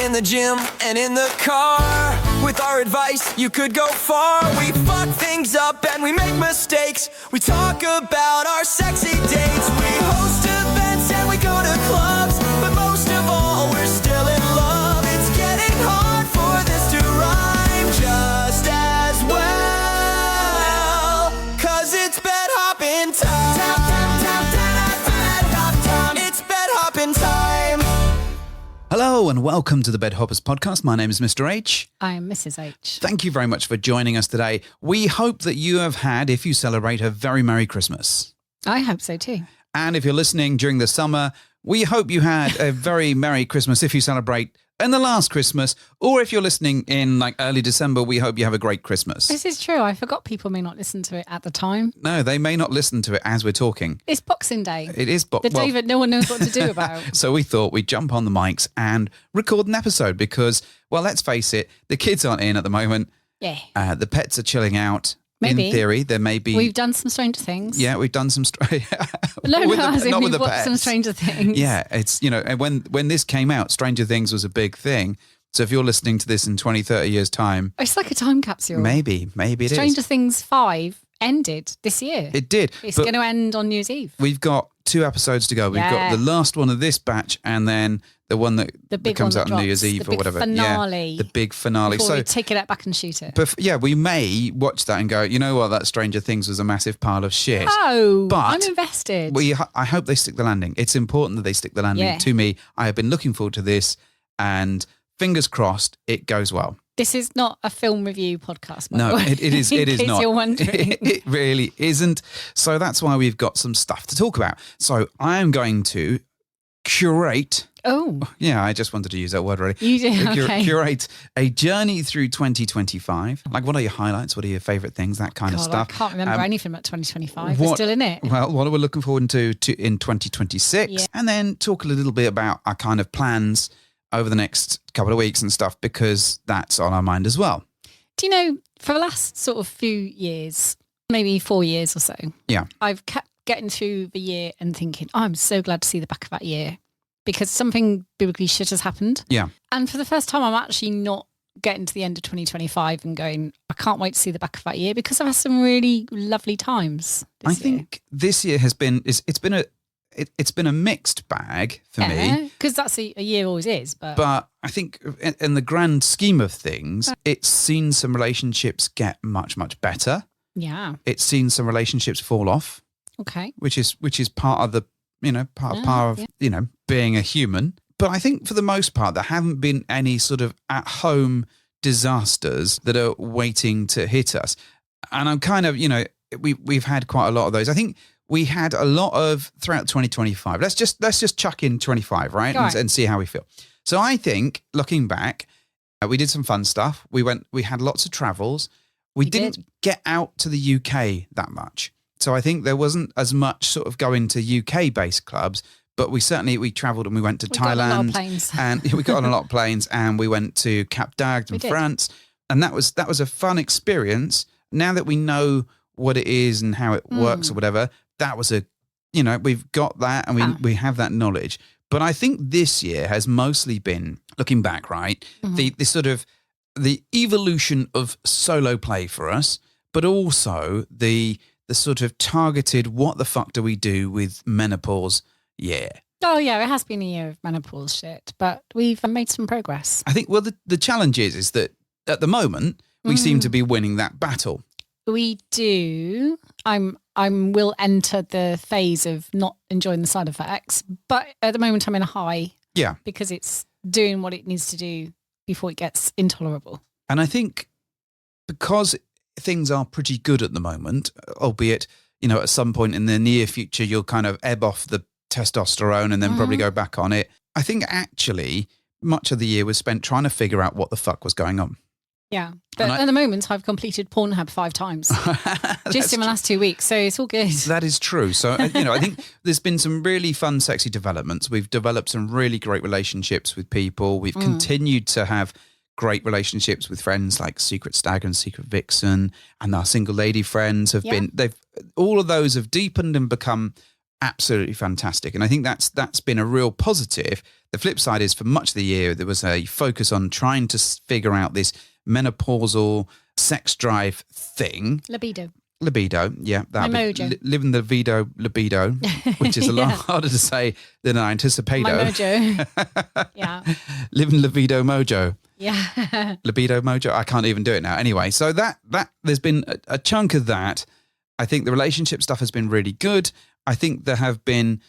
in the gym and in the car. With our advice, you could go far. We fuck things up and we make mistakes. We talk about our sexy dates. We host events and we go to clubs. But most of all, we're still in love. It's getting hard for this to rhyme just as well. Cause it's bed hopping time. It's bed hopping time. Hello and welcome to the Bed Hoppers podcast. My name is Mr. H. I am Mrs. H. Thank you very much for joining us today. We hope that you have had, if you celebrate, a very Merry Christmas. I hope so too. And if you're listening during the summer, we hope you had a very Merry Christmas if you celebrate in the last Christmas, or if you're listening in like early December, we hope you have a great Christmas. This is true. I forgot people may not listen to it at the time. No, they may not listen to it as we're talking. It's Boxing Day. It is the day that no one knows what to do about. So we thought we'd jump on the mics and record an episode because, well, let's face it, the kids aren't in at the moment. Yeah. The pets are chilling out. Maybe. In theory, there may be... We've done some Stranger Things. Yeah, we've done some... No, we've watched some Stranger Things. Yeah, it's, you know, and when this came out, Stranger Things was a big thing. So if you're listening to this in 20, 30 years' time... It's like a time capsule. Maybe it is. Stranger Things 5 ended this year. It did. It's going to end on New Year's Eve. We've got 2 episodes to go. We've got the last one of this batch and then the one that comes out on New Year's Eve or whatever. Finale. Yeah, the big finale. Before we take it out back and shoot it. But yeah, we may watch that and go, you know what, that Stranger Things was a massive pile of shit. Oh, but I'm invested. I hope they stick the landing. It's important that they stick the landing to me. I have been looking forward to this and fingers crossed it goes well. This is not a film review podcast, by no, the way. It is not. In case you're wondering. It really isn't. So that's why we've got some stuff to talk about. So I am going to curate. Oh. Yeah, I just wanted to use that word really. You do? Okay. Curate a journey through 2025. Like, what are your highlights? What are your favourite things? That kind of stuff. I can't remember anything about 2025. We're still in it. Well, what are we looking forward to in 2026? Yeah. And then talk a little bit about our kind of plans over the next couple of weeks and stuff, because that's on our mind as well. Do you know, for the last sort of few years, maybe 4 years or so, I've kept getting through the year and thinking, I'm so glad to see the back of that year because something biblically shit has happened. Yeah. And for the first time, I'm actually not getting to the end of 2025 and going, I can't wait to see the back of that year because I've had some really lovely times this year. Think this year has been, it's been a mixed bag for me. Because that's a year always is. But I think in the grand scheme of things, it's seen some relationships get much, much better. Yeah. It's seen some relationships fall off. Okay. Which is part of the, part of being a human. But I think for the most part, there haven't been any sort of at-home disasters that are waiting to hit us. And I'm kind of, we've had quite a lot of those. I think we had a lot of throughout 2025. Let's just chuck in 25, right? And see how we feel. So I think looking back, we did some fun stuff. We had lots of travels. We didn't get out to the UK that much. So I think there wasn't as much sort of going to UK based clubs, but we traveled and we went to Thailand. Got on a lot of planes. And we got on a lot of planes and we went to Cap d'Agde in France. And that was a fun experience. Now that we know what it is and how it works or whatever, that was we've got that and we have that knowledge. But I think this year has mostly been, looking back, right, the sort of the evolution of solo play for us, but also the sort of targeted what the fuck do we do with menopause year. Oh, yeah, it has been a year of menopause shit, but we've made some progress. I think, well, the challenge is that at the moment, we seem to be winning that battle. We do. Will enter the phase of not enjoying the side effects, but at the moment I'm in a high. Yeah. Because it's doing what it needs to do before it gets intolerable. And I think because things are pretty good at the moment, albeit, at some point in the near future, you'll kind of ebb off the testosterone and then probably go back on it. I think actually much of the year was spent trying to figure out what the fuck was going on. Yeah. But at the moment, I've completed Pornhub 5 times just in the last 2 weeks. So it's all good. That is true. So, I think there's been some really fun, sexy developments. We've developed some really great relationships with people. We've continued to have great relationships with friends like Secret Stag and Secret Vixen, and our single lady friends have been, all of those have deepened and become absolutely fantastic. And I think that's been a real positive. The flip side is for much of the year, there was a focus on trying to figure out this menopausal sex drive thing. Libido, yeah. My mojo. Living the libido, which is a lot harder to say than I anticipated. My mojo. Yeah. Living libido mojo. Yeah. Libido mojo. I can't even do it now. Anyway, so that there's been a chunk of that. I think the relationship stuff has been really good. I think there have been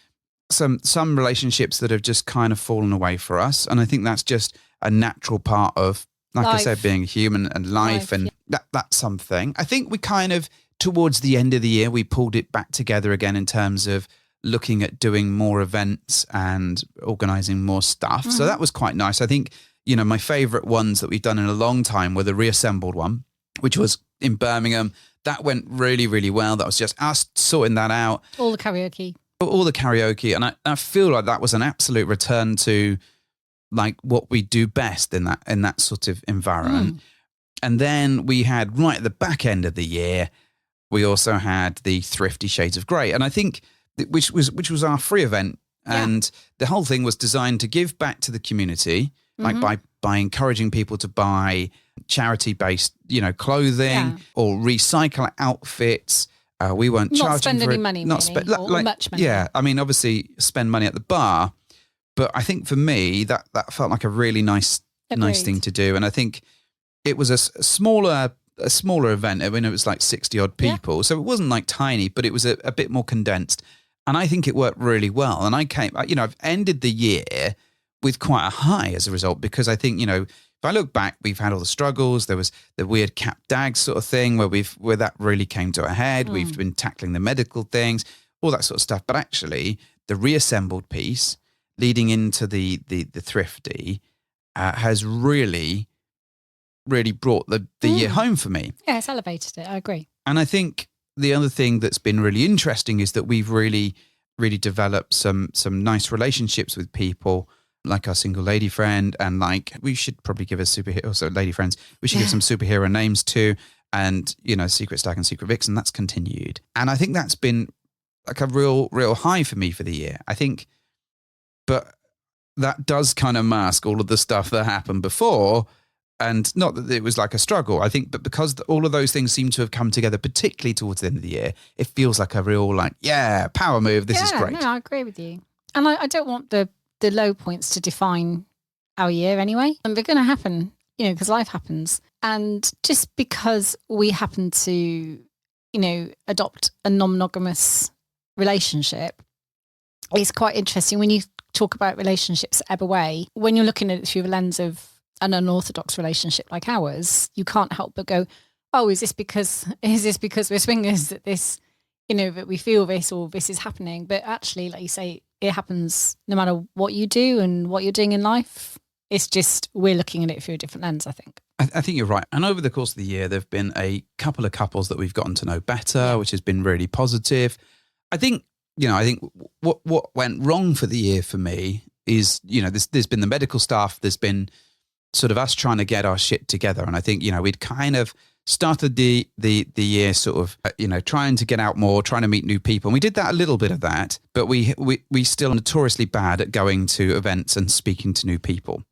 some relationships that have just kind of fallen away for us. And I think that's just a natural part of, like life. I said, being a human and life and that's something. I think we kind of, towards the end of the year, we pulled it back together again in terms of looking at doing more events and organising more stuff. Mm-hmm. So that was quite nice. I think, my favourite ones that we've done in a long time were the reassembled one, which was in Birmingham. That went really, really well. That was just us sorting that out. All the karaoke. And I feel like that was an absolute return to like what we do best in that sort of environment. And then we had right at the back end of the year, we also had the Thrifty Shades of Grey. And I think which was our free event. And the whole thing was designed to give back to the community, like by encouraging people to buy charity-based, clothing or recycle outfits. We weren't charging not spend for any it, money, not spend much money. Yeah, I mean, obviously spend money at the bar, but I think for me that felt like a really nice thing to do. And I think it was a smaller event. I mean, it was like 60 odd people, so it wasn't like tiny, but it was a bit more condensed. And I think it worked really well. And I've ended the year with quite a high as a result, because I think, if I look back, we've had all the struggles. There was the weird cap dag sort of thing where that really came to a head. We've been tackling the medical things, all that sort of stuff. But actually, the reassembled piece leading into the Thrifty has really, really brought the year home for me. Yeah, it's elevated it. I agree. And I think the other thing that's been really interesting is that we've really, really developed some nice relationships with people, like our single lady friend, and like we should probably give us lady friends. We should give some superhero names too, and Secret Stag and Secret Vixen. That's continued, and I think that's been like a real high for me for the year. I think, but that does kind of mask all of the stuff that happened before, and not that it was like a struggle. I think, but because all of those things seem to have come together, particularly towards the end of the year, it feels like a real power move. This is great. No, I agree with you, and I don't want the low points to define our year anyway. And they're going to happen, because life happens. And just because we happen to, adopt a non-monogamous relationship, it's quite interesting when you talk about relationships that ebb away. When you're looking at it through the lens of an unorthodox relationship like ours, you can't help but go, oh, is this because we're swingers that this, that we feel this or this is happening? But actually, like you say, it happens no matter what you do and what you're doing in life. It's just we're looking at it through a different lens, I think. I think you're right. And over the course of the year, there have been a couple of couples that we've gotten to know better, which has been really positive. I think what went wrong for the year for me is, there's been the medical stuff. There's been sort of us trying to get our shit together. And I think, we'd kind of started the year sort of, trying to get out more, trying to meet new people. And we did that, a little bit of that, but we still notoriously bad at going to events and speaking to new people.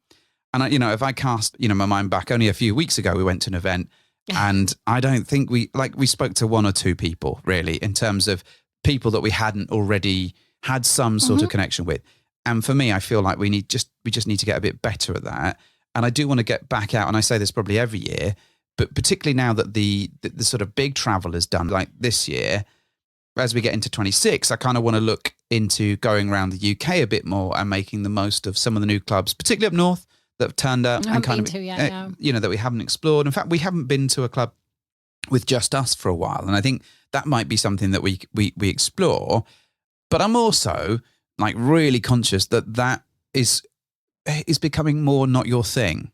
And if I cast, my mind back, only a few weeks ago, we went to an event and I don't think we spoke to one or two people really, in terms of people that we hadn't already had some sort of connection with. And for me, I feel like we just need to get a bit better at that. And I do want to get back out. And I say this probably every year, but particularly now that the sort of big travel is done, like this year, as we get into 26, I kind of want to look into going around the UK a bit more and making the most of some of the new clubs, particularly up north, that have turned up and kind of, that we haven't explored. In fact, we haven't been to a club with just us for a while. And I think that might be something that we explore. But I'm also like really conscious that is becoming more not your thing.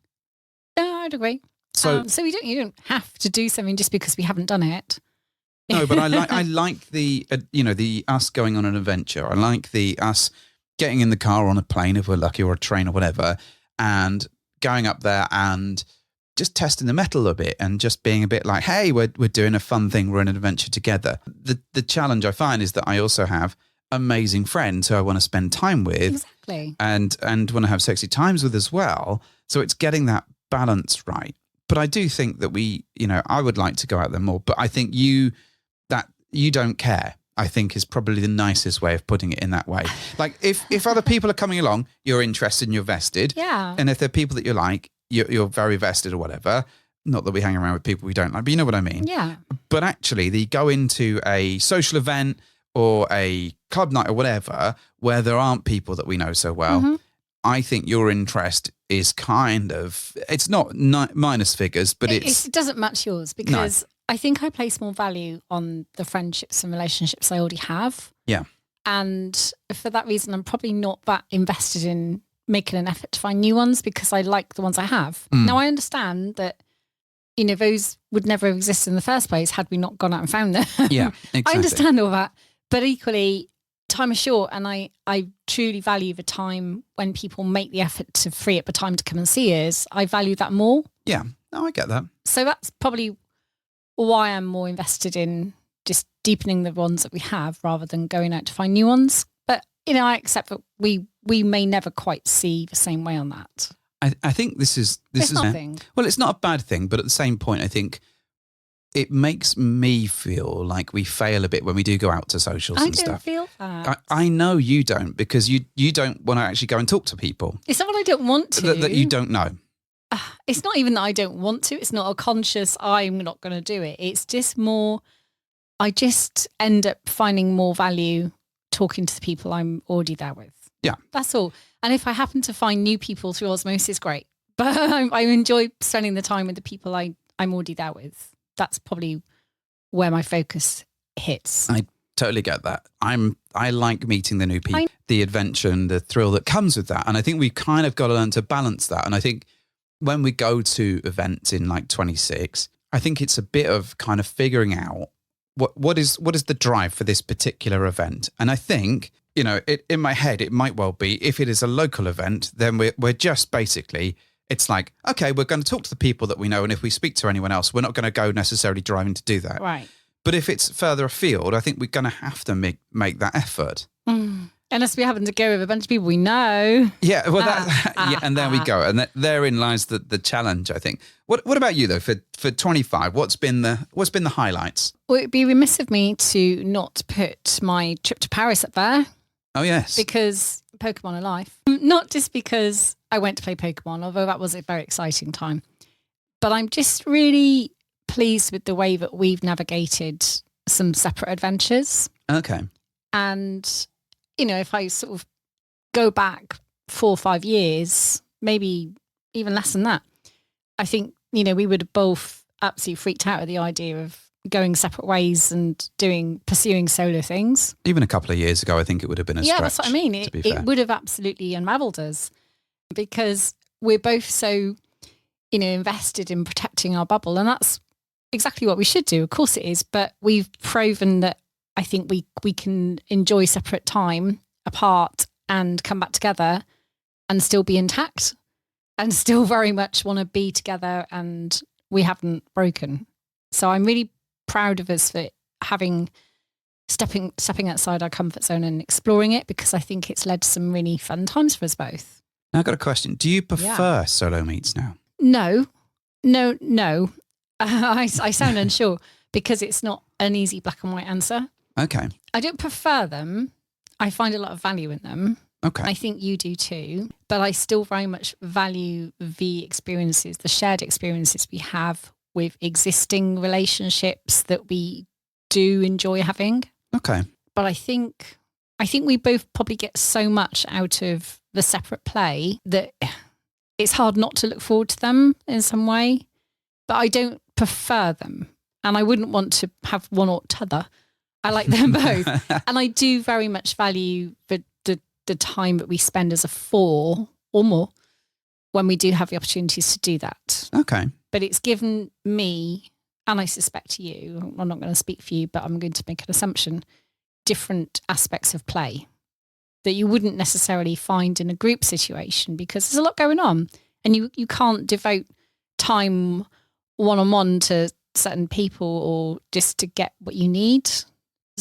No, I'd agree. So you don't have to do something just because we haven't done it. No, but I like the the us going on an adventure. I like the us getting in the car or on a plane if we're lucky, or a train or whatever, and going up there and just testing the metal a bit and just being a bit like, hey, we're doing a fun thing. We're in an adventure together. The challenge I find is that I also have amazing friends who I want to spend time with. Exactly. And want to have sexy times with as well. So it's getting that balance right. But I do think that I would like to go out there more, but I think you don't care, I think is probably the nicest way of putting it in that way. Like if other people are coming along, you're interested and you're vested. Yeah. And if they're people that you like, you're very vested or whatever. Not that we hang around with people we don't like, but you know what I mean? Yeah. But actually, they go into a social event or a club night or whatever, where there aren't people that we know so well. Mm-hmm. I think your interest is kind of, it's not minus figures, but it doesn't match yours because I think I place more value on the friendships and relationships I already have. Yeah. And for that reason, I'm probably not that invested in making an effort to find new ones because I like the ones I have. Now, I understand that, those would never have existed in the first place had we not gone out and found them. Yeah, exactly. I understand all that. But equally, time is short and I truly value the time when people make the effort to free up the time to come and see us. I value that more. Yeah, no, I get that. So that's probably why I'm more invested in just deepening the ones that we have rather than going out to find new ones. But, I accept that we may never quite see the same way on that. I think this is nothing. Well, it's not a bad thing, but at the same point, I think it makes me feel like we fail a bit when we do go out to socials and stuff. I don't feel that. I know you don't because you don't want to actually go and talk to people. It's not what I don't want to. That you don't know. It's not even that I don't want to. It's not a conscious, I'm not going to do it. It's just more, I just end up finding more value talking to the people I'm already there with. Yeah. That's all. And if I happen to find new people through osmosis, great. But I enjoy spending the time with the people I'm already there with. That's probably where my focus hits. I totally get that. I like meeting the new people, the adventure and the thrill that comes with that. And I think we've kind of got to learn to balance that. And I think when we go to events in like 26, I think it's a bit of kind of figuring out what is the drive for this particular event. And I think, in my head, it might well be if it is a local event, then we're just basically, it's like, okay, we're going to talk to the people that we know. And if we speak to anyone else, we're not going to go necessarily driving to do that. Right. But if it's further afield, I think we're going to have to make that effort. Unless we happen to go with a bunch of people we know. Yeah, well, and there we go. And therein lies the challenge, I think. What about you though? For 25, what's been the highlights? Well, it'd be remiss of me to not put my trip to Paris up there. Oh yes, because Pokemon are life. Not just because I went to play Pokemon, although that was a very exciting time. But I'm just really pleased with the way that we've navigated some separate adventures. Okay. And if I sort of go back 4 or 5 years, maybe even less than that, I think, we would have both absolutely freaked out at the idea of going separate ways and pursuing solo things. Even a couple of years ago, I think it would have been a stretch. Yeah, that's what I mean. It would have absolutely unraveled us because we're both so, invested in protecting our bubble. And that's exactly what we should do. Of course it is. But we've proven that I think we can enjoy separate time apart and come back together and still be intact and still very much want to be together, and we haven't broken. So I'm really proud of us for stepping outside our comfort zone and exploring it, because I think it's led to some really fun times for us both. Now I've got a question. Do you prefer solo meets now? No. I sound unsure because it's not an easy black and white answer. Okay. I don't prefer them. I find a lot of value in them. Okay. I think you do too. But I still very much value the experiences, the shared experiences we have with existing relationships that we do enjoy having. Okay. But I think we both probably get so much out of the separate play that it's hard not to look forward to them in some way. But I don't prefer them. And I wouldn't want to have one or t'other. I like them both. And I do very much value the time that we spend as a 4 or more when we do have the opportunities to do that. Okay. But it's given me, and I suspect you, I'm not going to speak for you, but I'm going to make an assumption, different aspects of play that you wouldn't necessarily find in a group situation, because there's a lot going on and you can't devote time one-on-one to certain people or just to get what you need.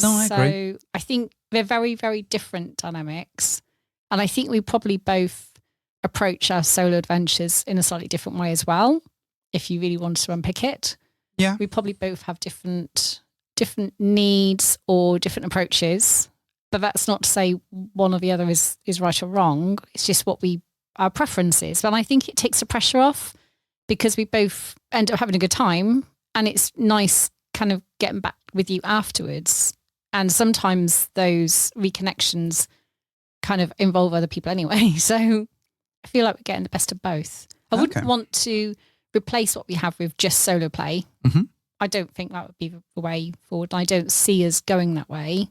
No, I agree. So I think they're very, very different dynamics. And I think we probably both approach our solo adventures in a slightly different way as well. If you really want to unpick it. Yeah. We probably both have different needs or different approaches. But that's not to say one or the other is right or wrong. It's just our preference is. But I think it takes the pressure off because we both end up having a good time. And it's nice kind of getting back with you afterwards. And sometimes those reconnections kind of involve other people anyway. So I feel like we're getting the best of both. I wouldn't want to replace what we have with just solo play. Mm-hmm. I don't think that would be the way forward. I don't see us going that way.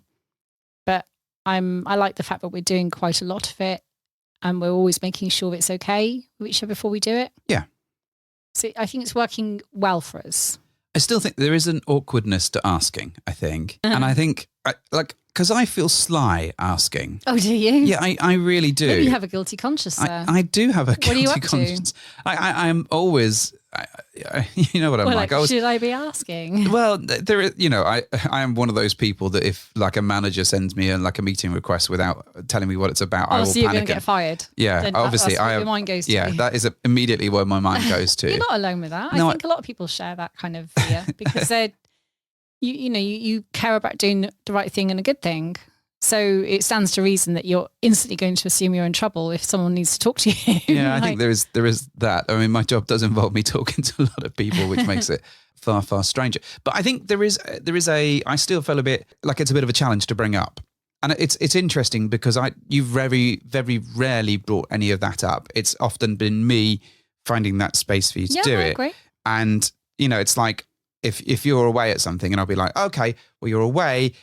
But I like the fact that we're doing quite a lot of it and we're always making sure it's okay with each other before we do it. Yeah. So I think it's working well for us. I still think there is an awkwardness to asking, I think. And I think, because I feel sly asking. Oh, do you? Yeah, I really do. Maybe you have a guilty conscience there. I do have a What are you guilty up to? conscience. I'm always, you know what I'm like. Should I be asking? Well, there is, I am one of those people that if like a manager sends me a meeting request without telling me what it's about, I will so you're panic. going to get fired. Yeah, Then obviously, that's what your mind goes to. Yeah, that is immediately where my mind goes to. You're not alone with that. No, I think a lot of people share that kind of fear because they're, you care about doing the right thing and a good thing. So it stands to reason that you're instantly going to assume you're in trouble if someone needs to talk to you. Yeah, I think there is that. I mean, my job does involve me talking to a lot of people, which makes it far, far stranger. But I think I still feel a bit like it's a bit of a challenge to bring up. And it's interesting because you've very, very rarely brought any of that up. It's often been me finding that space for you to do it. Agree. And, it's like if you're away at something and I'll be like, okay, well, you're away.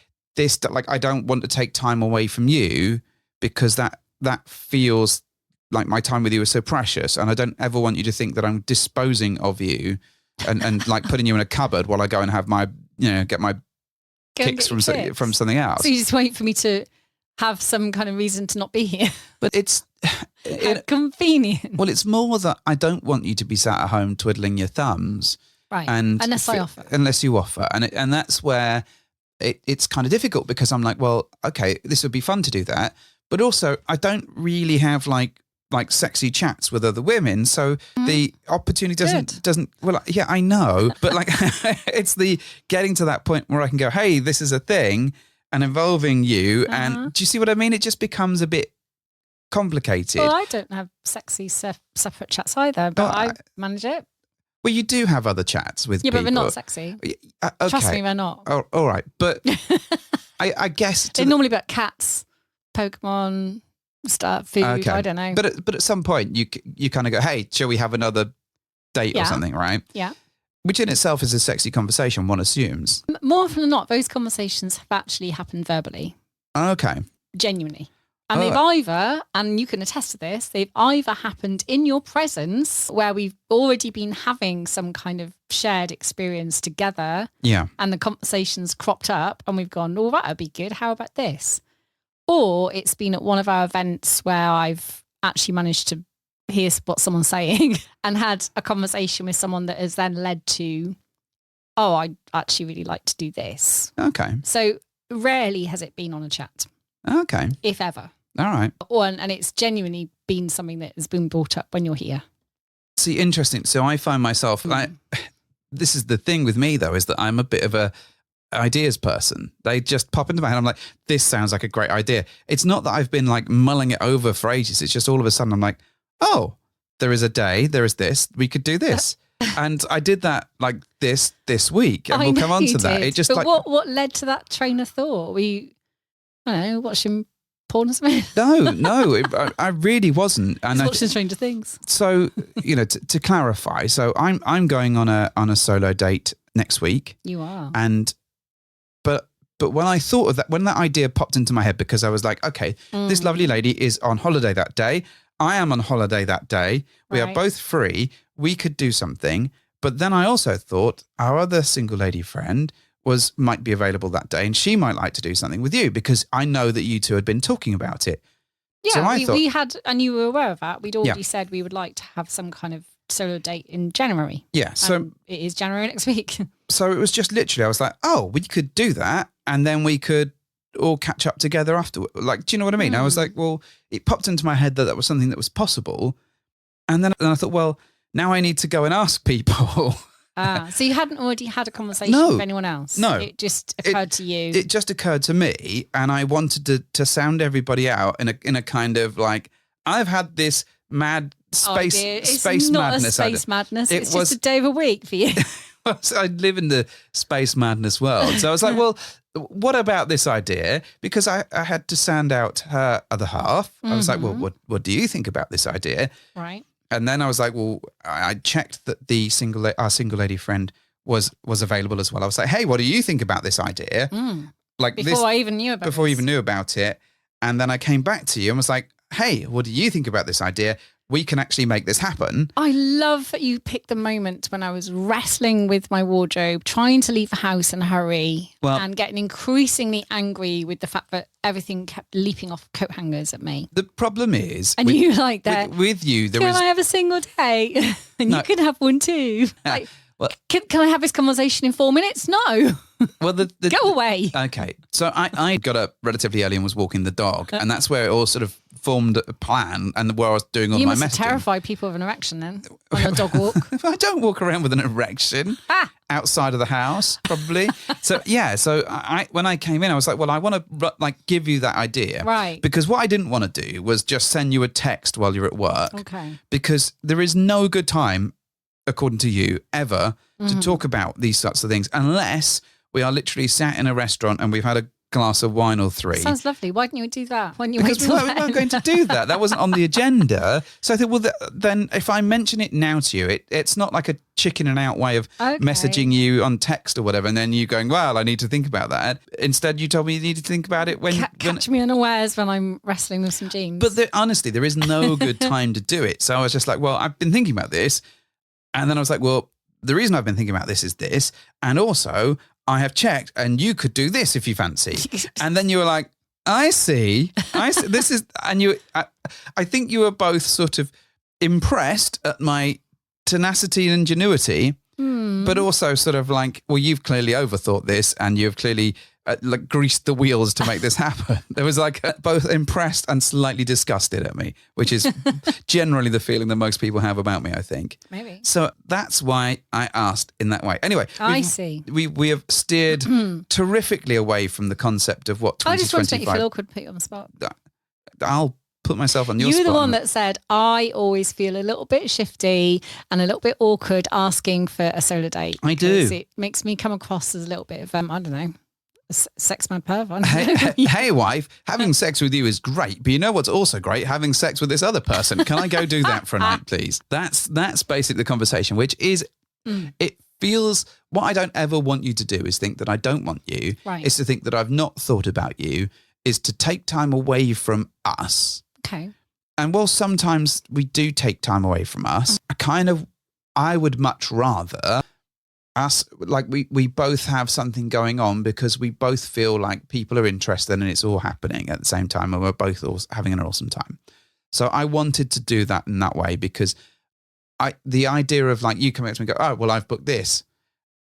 I don't want to take time away from you because that feels like my time with you is so precious. And I don't ever want you to think that I'm disposing of you and like putting you in a cupboard while I go and have my, get my kicks from something else. So you just wait for me to have some kind of reason to not be here. But it's convenient. Well, it's more that I don't want you to be sat at home twiddling your thumbs. Right. And unless I offer. Unless you offer. And that's where it's kind of difficult because I'm like, well, okay, this would be fun to do that. But also I don't really have like sexy chats with other women. So the opportunity doesn't, well, yeah, I know, but like it's the getting to that point where I can go, hey, this is a thing and involving you. And do you see what I mean? It just becomes a bit complicated. Well, I don't have sexy separate chats either, but I manage it. Well, you do have other chats with people. Yeah, but they're not sexy. Okay. Trust me, they're not. Oh, all right. But I guess... They're normally about cats, Pokemon, stuff, food, okay. I don't know. But at some point, you kind of go, hey, shall we have another date or something, right? Yeah. Which in itself is a sexy conversation, one assumes. More often than not, those conversations have actually happened verbally. Okay. Genuinely. And they've either, and you can attest to this, they've either happened in your presence where we've already been having some kind of shared experience together. Yeah. And the conversation's cropped up and we've gone, oh, that'd be good. How about this? Or it's been at one of our events where I've actually managed to hear what someone's saying and had a conversation with someone that has then led to, oh, I'd actually really like to do this. Okay. So rarely has it been on a chat. Okay. If ever. All right. And it's genuinely been something that has been brought up when you're here. See, interesting. So I find myself, this is the thing with me though, is that I'm a bit of a ideas person. They just pop into my head. I'm like, this sounds like a great idea. It's not that I've been like mulling it over for ages. It's just all of a sudden I'm like, oh, there is a day, there is this, we could do this. And I did that like this week and we'll come on to that. It just but what led to that train of thought? I don't know, watching porn or something? No, I really wasn't. And watching Stranger Things. So, to clarify, so I'm going on a solo date next week. You are. And but when I thought of that, when that idea popped into my head, because I was like, okay, this lovely lady is on holiday that day. I am on holiday that day. We are both free. We could do something. But then I also thought our other single lady friend might be available that day and she might like to do something with you because I know that you two had been talking about it. Yeah, so we had, and you were aware of that. We'd already said we would like to have some kind of solo date in January. Yeah. So it is January next week. So it was just literally, I was like, oh, we could do that. And then we could all catch up together afterward. Like, do you know what I mean? I was like, well, it popped into my head that was something that was possible. And then I thought, well, now I need to go and ask people. So you hadn't already had a conversation with anyone else? No. It just occurred to you? It just occurred to me, and I wanted to sound everybody out in a kind of like, I've had this mad space madness. It's not a space madness. It's just a day of a week for you. I live in the space madness world. So I was like, well, what about this idea? Because I had to sound out her other half. I was like, well, what do you think about this idea? Right. And then I was like, well, I checked that our single lady friend was available as well. I was like, hey, what do you think about this idea? Like before I even knew about it. And then I came back to you and was like, hey, what do you think about this idea? We can actually make this happen. I love that you picked the moment when I was wrestling with my wardrobe, trying to leave the house in a hurry and getting increasingly angry with the fact that everything kept leaping off coat hangers at me. The problem is... And you like that. With you, there can I have a single day? And you can have one too. Like, well, can I have this conversation in 4 minutes? No. Well, go away. Okay. So I got up relatively early and was walking the dog. And that's where it all sort of formed a plan and where I was doing all my messaging. You must terrify people with an erection then on a dog walk. I don't walk around with an erection outside of the house, probably. So, yeah. So when I came in, I was like, well, I want to like give you that idea. Right. Because what I didn't want to do was just send you a text while you're at work. Okay. Because there is no good time, according to you, ever to talk about these sorts of things unless we are literally sat in a restaurant and we've had a glass of wine or three. Sounds lovely. Why didn't you do that? Because we weren't going to do that. That wasn't on the agenda. So I thought, well, then if I mention it now to you, it's not like a chicken and out way of messaging you on text or whatever, and then you going, well, I need to think about that. Instead, you told me you need to think about it when... Catch me unawares when I'm wrestling with some jeans. But honestly, there is no good time to do it. So I was just like, well, I've been thinking about this. And then I was like, well, the reason I've been thinking about this is this. And also, I have checked and you could do this if you fancy. And then you were like, I see. This is, and I think you were both sort of impressed at my tenacity and ingenuity, but also sort of like, well, you've clearly overthought this and you've clearly like greased the wheels to make this happen. There was like both impressed and slightly disgusted at me, which is generally the feeling that most people have about me, I think. Maybe. So that's why I asked in that way. Anyway, I see. We have steered terrifically away from the concept of what 2025... I just want to make you feel awkward, put you on the spot. I'll put myself on your spot. You're the one that said, I always feel a little bit shifty and a little bit awkward asking for a solo date. I do. It makes me come across as a little bit of, I don't know, sex mad perv. Hey, wife, having sex with you is great, but you know what's also great? Having sex with this other person. Can I go do that for a night, please? That's basically the conversation, which is, it feels, what I don't ever want you to do is think that I don't want you. Right. It's to think that I've not thought about you, is to take time away from us. Okay. And while sometimes we do take time away from us, I would much rather us, like we both have something going on because we both feel like people are interested and it's all happening at the same time and we're both having an awesome time. So I wanted to do that in that way because the idea of like you coming up to me and go, oh, well, I've booked this.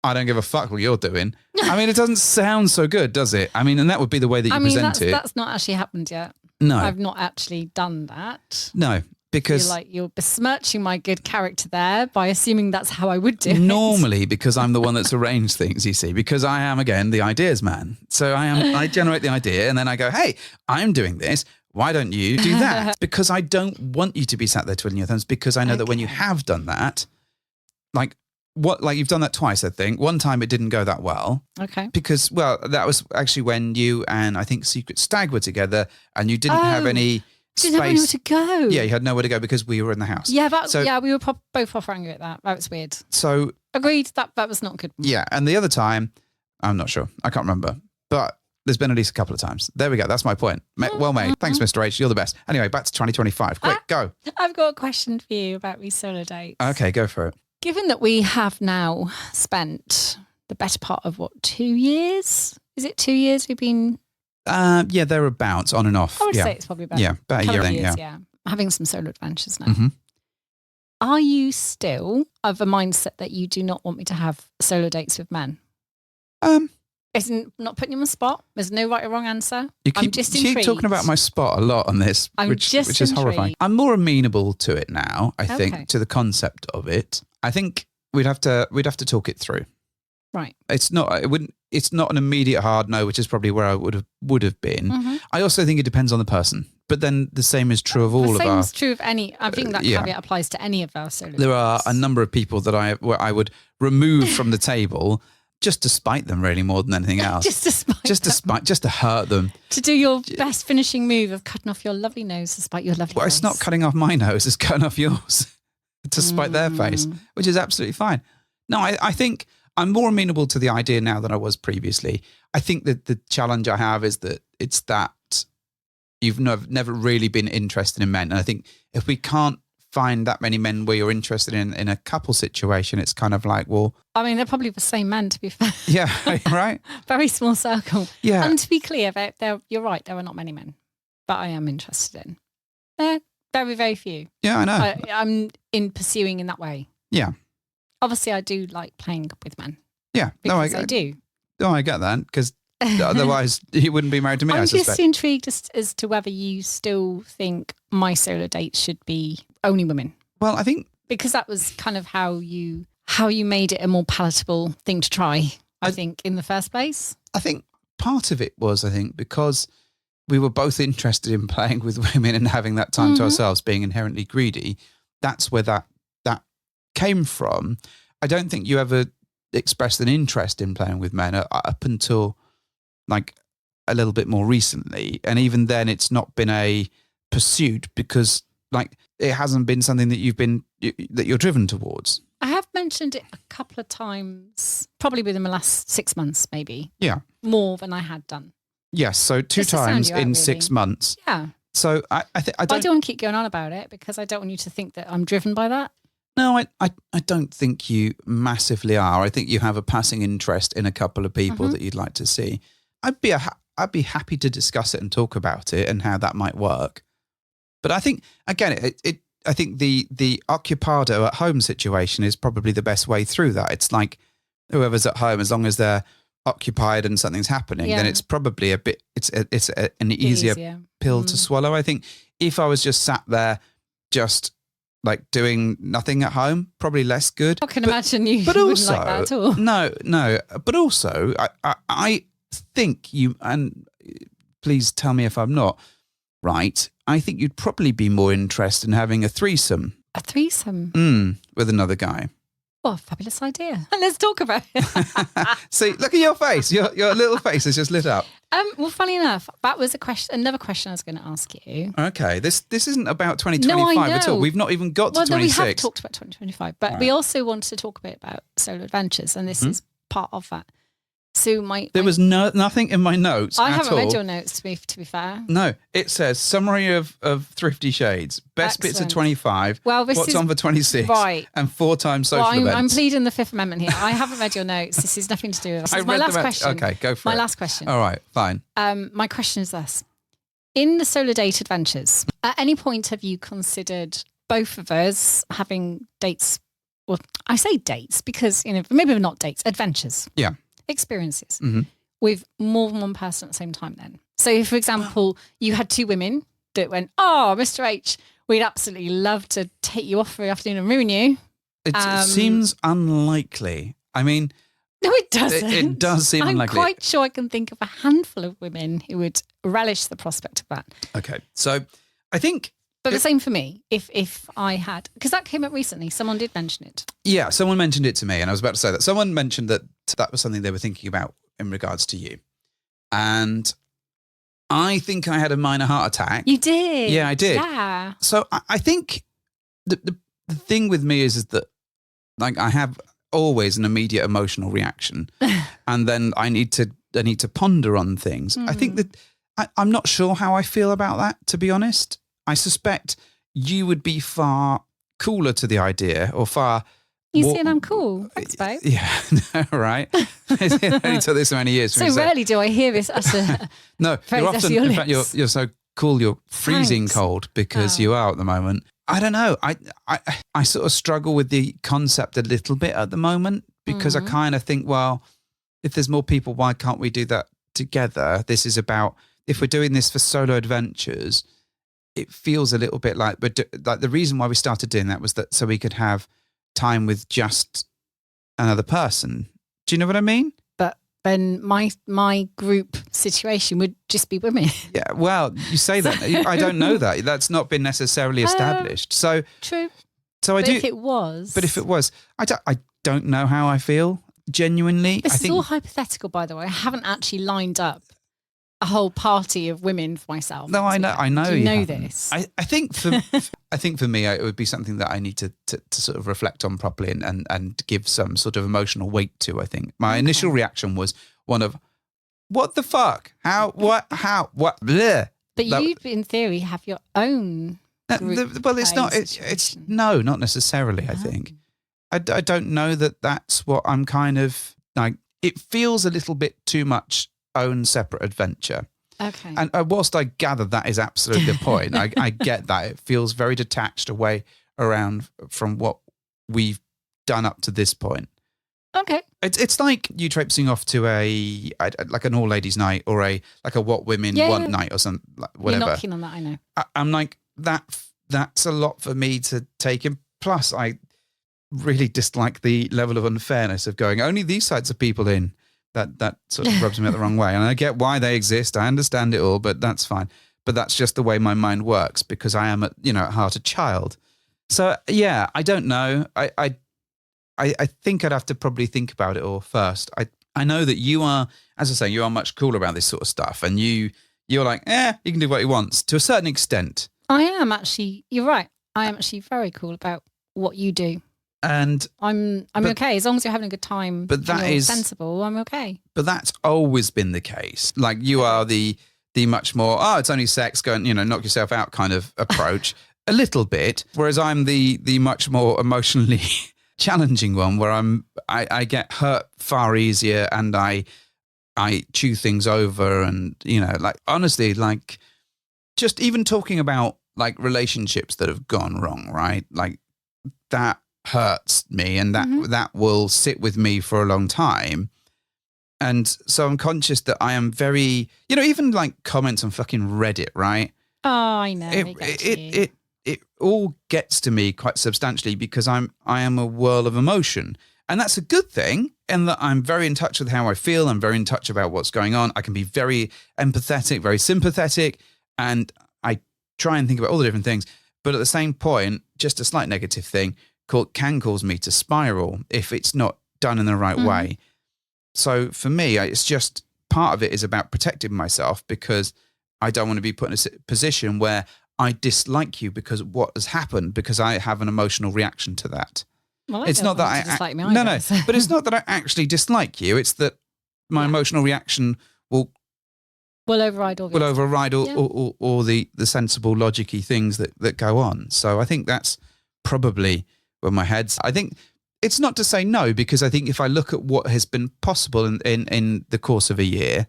I don't give a fuck what you're doing. I mean, it doesn't sound so good, does it? I mean, and that would be the way that you present it. That's not actually happened yet. No. I've not actually done that. No. Because you're besmirching my good character there by assuming that's how I would do it. Normally, because I'm the one that's arranged things, you see, because I am, again, the ideas man. So I generate the idea and then I go, hey, I'm doing this. Why don't you do that? Because I don't want you to be sat there twiddling your thumbs because I know that when you have done that, like you've done that twice, I think. One time it didn't go that well. Okay. Because, well, that was actually when you and I think Secret Stag were together and you didn't have any... Didn't have anywhere to go. Yeah, you had nowhere to go because we were in the house. Yeah, we were both proper angry at that. That was weird. So agreed. That was not good. Yeah, and the other time, I'm not sure. I can't remember, but there's been at least a couple of times. There we go. That's my point. Well made. Thanks, Mr. H. You're the best. Anyway, back to 2025. Quick, go. I've got a question for you about these solo dates. Okay, go for it. Given that we have now spent the better part of 2 years? Is it 2 years we've been? Yeah, thereabouts, on and off. I would say it's probably about about a year, years, yeah. Having some solo adventures now. Mm-hmm. Are you still of a mindset that you do not want me to have solo dates with men? Isn't not putting you on the spot. There's no right or wrong answer. I'm just intrigued. You keep talking about my spot a lot on this, which is horrifying. I'm more amenable to it now, I think, to the concept of it. I think we'd have to talk it through. Right. It's not an immediate hard no, which is probably where I would have been. Mm-hmm. I also think it depends on the person. But then the same is true of all of our... The same is true of any... I think that caveat applies to any of our solo dates. There are a number of people that I would remove from the table just to spite them, really, more than anything else. Just to hurt them. To do your best finishing move of cutting off your lovely nose to spite your lovely face. It's not cutting off my nose, it's cutting off yours to spite their face, which is absolutely fine. No, I think I'm more amenable to the idea now than I was previously. I think that the challenge I have is that it's that you've never really been interested in men. And I think if we can't find that many men where you're interested in a couple situation, it's kind of like, well... I mean, they're probably the same men, to be fair. Yeah, right? Very small circle. Yeah. And to be clear, you're right, there are not many men that I am interested in. They're very, very few. Yeah, I know. I'm in pursuing in that way. Yeah. Obviously, I do like playing with men. Yeah. Because I do. No, I get that, because otherwise you wouldn't be married to me, I'm I suspect. just intrigued as to whether you still think my solo dates should be only women. Well, I think... Because that was kind of how you made it a more palatable thing to try, I think, in the first place. I think part of it was, because we were both interested in playing with women and having that time to ourselves, being inherently greedy. That's where that came from. I don't think you ever expressed an interest in playing with men up until like a little bit more recently. And even then it's not been a pursuit because like it hasn't been something that you're driven towards. I have mentioned it a couple of times, probably within the last 6 months, maybe. Yeah. More than I had done. Yes. So 2 times in really. 6 months. Yeah. So I don't want to keep going on about it because I don't want you to think that I'm driven by that. No, I don't think you massively are. I think you have a passing interest in a couple of people that you'd like to see. I'd be happy to discuss it and talk about it and how that might work. But I think again, I think the occupado at home situation is probably the best way through that. It's like whoever's at home, as long as they're occupied and something's happening, then it's probably an easier pill to swallow. I think if I was just sat there, just like doing nothing at home, probably less good. I can imagine you wouldn't like that at all. No. But also, I think you, and please tell me if I'm not right, I think you'd probably be more interested in having a threesome. A threesome? With another guy. What a fabulous idea. Let's talk about it. See, look at your face. Your little face is just lit up. Well, funny enough, that was another question I was going to ask you. Okay, this isn't about 2025 at all. We've not even got to 26. No, we have talked about 2025, but we also wanted to talk a bit about solo adventures, and this is part of that. So there was nothing in my notes I at haven't all. read your notes, to be fair. No, it says summary of Thrifty Shades, best Excellent. bits of 25, well, what's on for 26, right. and 4 times social events. I'm pleading the Fifth Amendment here. I haven't read your notes. This is nothing to do with us. It's my last question. Okay, go for it. My last question. All right, fine. My question is this. In the solo date adventures, at any point have you considered both of us having dates? Well, I say dates because, maybe not dates, adventures. Yeah. Experiences. With more than one person at the same time then. So if, for example, you had 2 women that went, oh, Mr. H, we'd absolutely love to take you off for the afternoon and ruin you. It seems unlikely. I mean... No, it doesn't. It does seem unlikely. I'm quite sure I can think of a handful of women who would relish the prospect of that. Okay, so I think... But the same for me, if I had... Because that came up recently. Someone did mention it. Yeah, someone mentioned it to me, and I was about to say that. Someone mentioned that was something they were thinking about in regards to you. And I think I had a minor heart attack. You did? Yeah, I did. Yeah. So I think the thing with me is that like I have always an immediate emotional reaction. And then I need to ponder on things. I think that I'm not sure how I feel about that, to be honest. I suspect you would be far cooler to the idea or far... You saying I'm cool? Thanks, babe. Yeah, right. It only took this so many years. So rarely do I hear this as a no, you're often, in fact, you're so cool, you're freezing cold because you are at the moment. I don't know. I sort of struggle with the concept a little bit at the moment because I kind of think, well, if there's more people, why can't we do that together? This is about, if we're doing this for solo adventures, it feels a little bit like, like the reason why we started doing that was that so we could have time with just another person. Do you know what I mean? But then my group situation would just be women. Yeah, well, you say that. I don't know that. That's not been necessarily established. So true. So I but do. If it was, I don't know how I feel genuinely. This is all hypothetical, by the way. I haven't actually lined up a whole party of women for myself. No, I know. I know. Do you know this? I think for me, it would be something that I need to sort of reflect on properly and give some sort of emotional weight to. I think my initial reaction was one of, what the fuck? How? What? How? What? Bleh. But you, in theory, have your own. Well, it's not. It's no, not necessarily. I think. I don't know that that's what I'm kind of like. It feels a little bit too much own separate adventure. Okay. And whilst I gather that is absolutely the point, I get that. It feels very detached away around from what we've done up to this point. Okay. It's like you traipsing off to like an all ladies night or like a what women want night or something, like whatever. You're not keen on that, I know. I'm like, that's a lot for me to take in. Plus, I really dislike the level of unfairness of going, only these sides of people in. That sort of rubs me out the wrong way. And I get why they exist. I understand it all, but that's fine. But that's just the way my mind works because I am, at heart a child. So, yeah, I don't know. I think I'd have to probably think about it all first. I know that you are, as I say, you are much cooler about this sort of stuff. And you're like, you can do what he wants to a certain extent. I am actually, you're right. I am actually very cool about what you do. And I'm okay as long as you're having a good time. But that is sensible. I'm okay. But that's always been the case. Like you are the much more it's only sex, go and knock yourself out kind of approach a little bit. Whereas I'm the much more emotionally challenging one, where I get hurt far easier and I chew things over and like honestly, like just even talking about like relationships that have gone wrong, right? Like that hurts me and that will sit with me for a long time. And so I'm conscious that I am very, even like comments on fucking Reddit, right? Oh, I know. It all gets to me quite substantially because I am a whirl of emotion. And that's a good thing in that I'm very in touch with how I feel. I'm very in touch about what's going on. I can be very empathetic, very sympathetic, and I try and think about all the different things. But at the same point, just a slight negative thing can cause me to spiral if it's not done in the right way. So for me, it's just part of it is about protecting myself because I don't want to be put in a position where I dislike you because of what has happened, because I have an emotional reaction to that. Well, it's not that I dislike me no, either, but it's not that I actually dislike you. It's that my emotional reaction will override all the sensible, logic-y things that go on. So I think that's probably where my head's. I think it's not to say no, because I think if I look at what has been possible in the course of a year,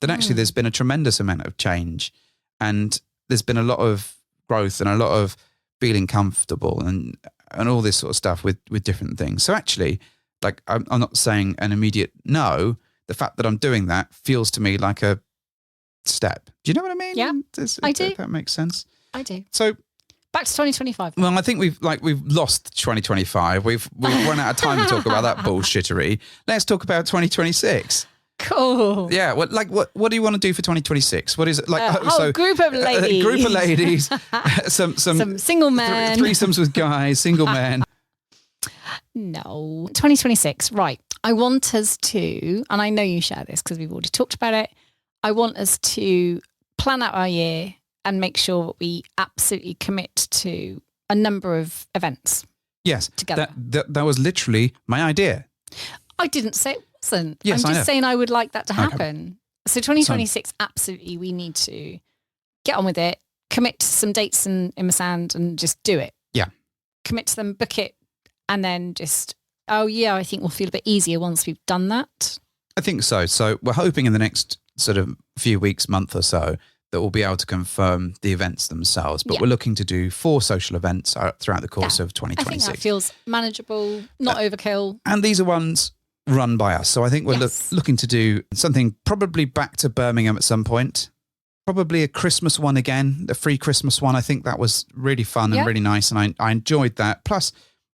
then actually there's been a tremendous amount of change and there's been a lot of growth and a lot of feeling comfortable and all this sort of stuff with different things. So actually, like I'm not saying an immediate no. The fact that I'm doing that feels to me like a step. Do you know what I mean? Yeah, I do. If that makes sense. I do. So back to 2025. Well, I think we've lost 2025. We've run out of time to talk about that bullshittery. Let's talk about 2026. Cool. Yeah. What do you want to do for 2026? What is it like? Group of ladies. A group of ladies. some single men. Threesomes with guys. Single men. No. 2026. Right. I want us to, and I know you share this because we've already talked about it. I want us to plan out our year and make sure that we absolutely commit to a number of events. Yes, together. That was literally my idea. I didn't say it wasn't. Yes, I'm just saying I would like that to happen. Okay. So 2026, absolutely, we need to get on with it, commit to some dates in the sand and just do it. Yeah. Commit to them, book it, and then just, I think we'll feel a bit easier once we've done that. I think so. So we're hoping in the next sort of few weeks, month or so, that will be able to confirm the events themselves. But Yeah. we're looking to do 4 social events throughout the course of I think 2026. that feels manageable, not overkill. And these are ones run by us. So I think we're Yes. looking to do something probably back to Birmingham at some point. Probably a Christmas one again, a free Christmas one. I think that was really fun and really nice. And I enjoyed that. Plus,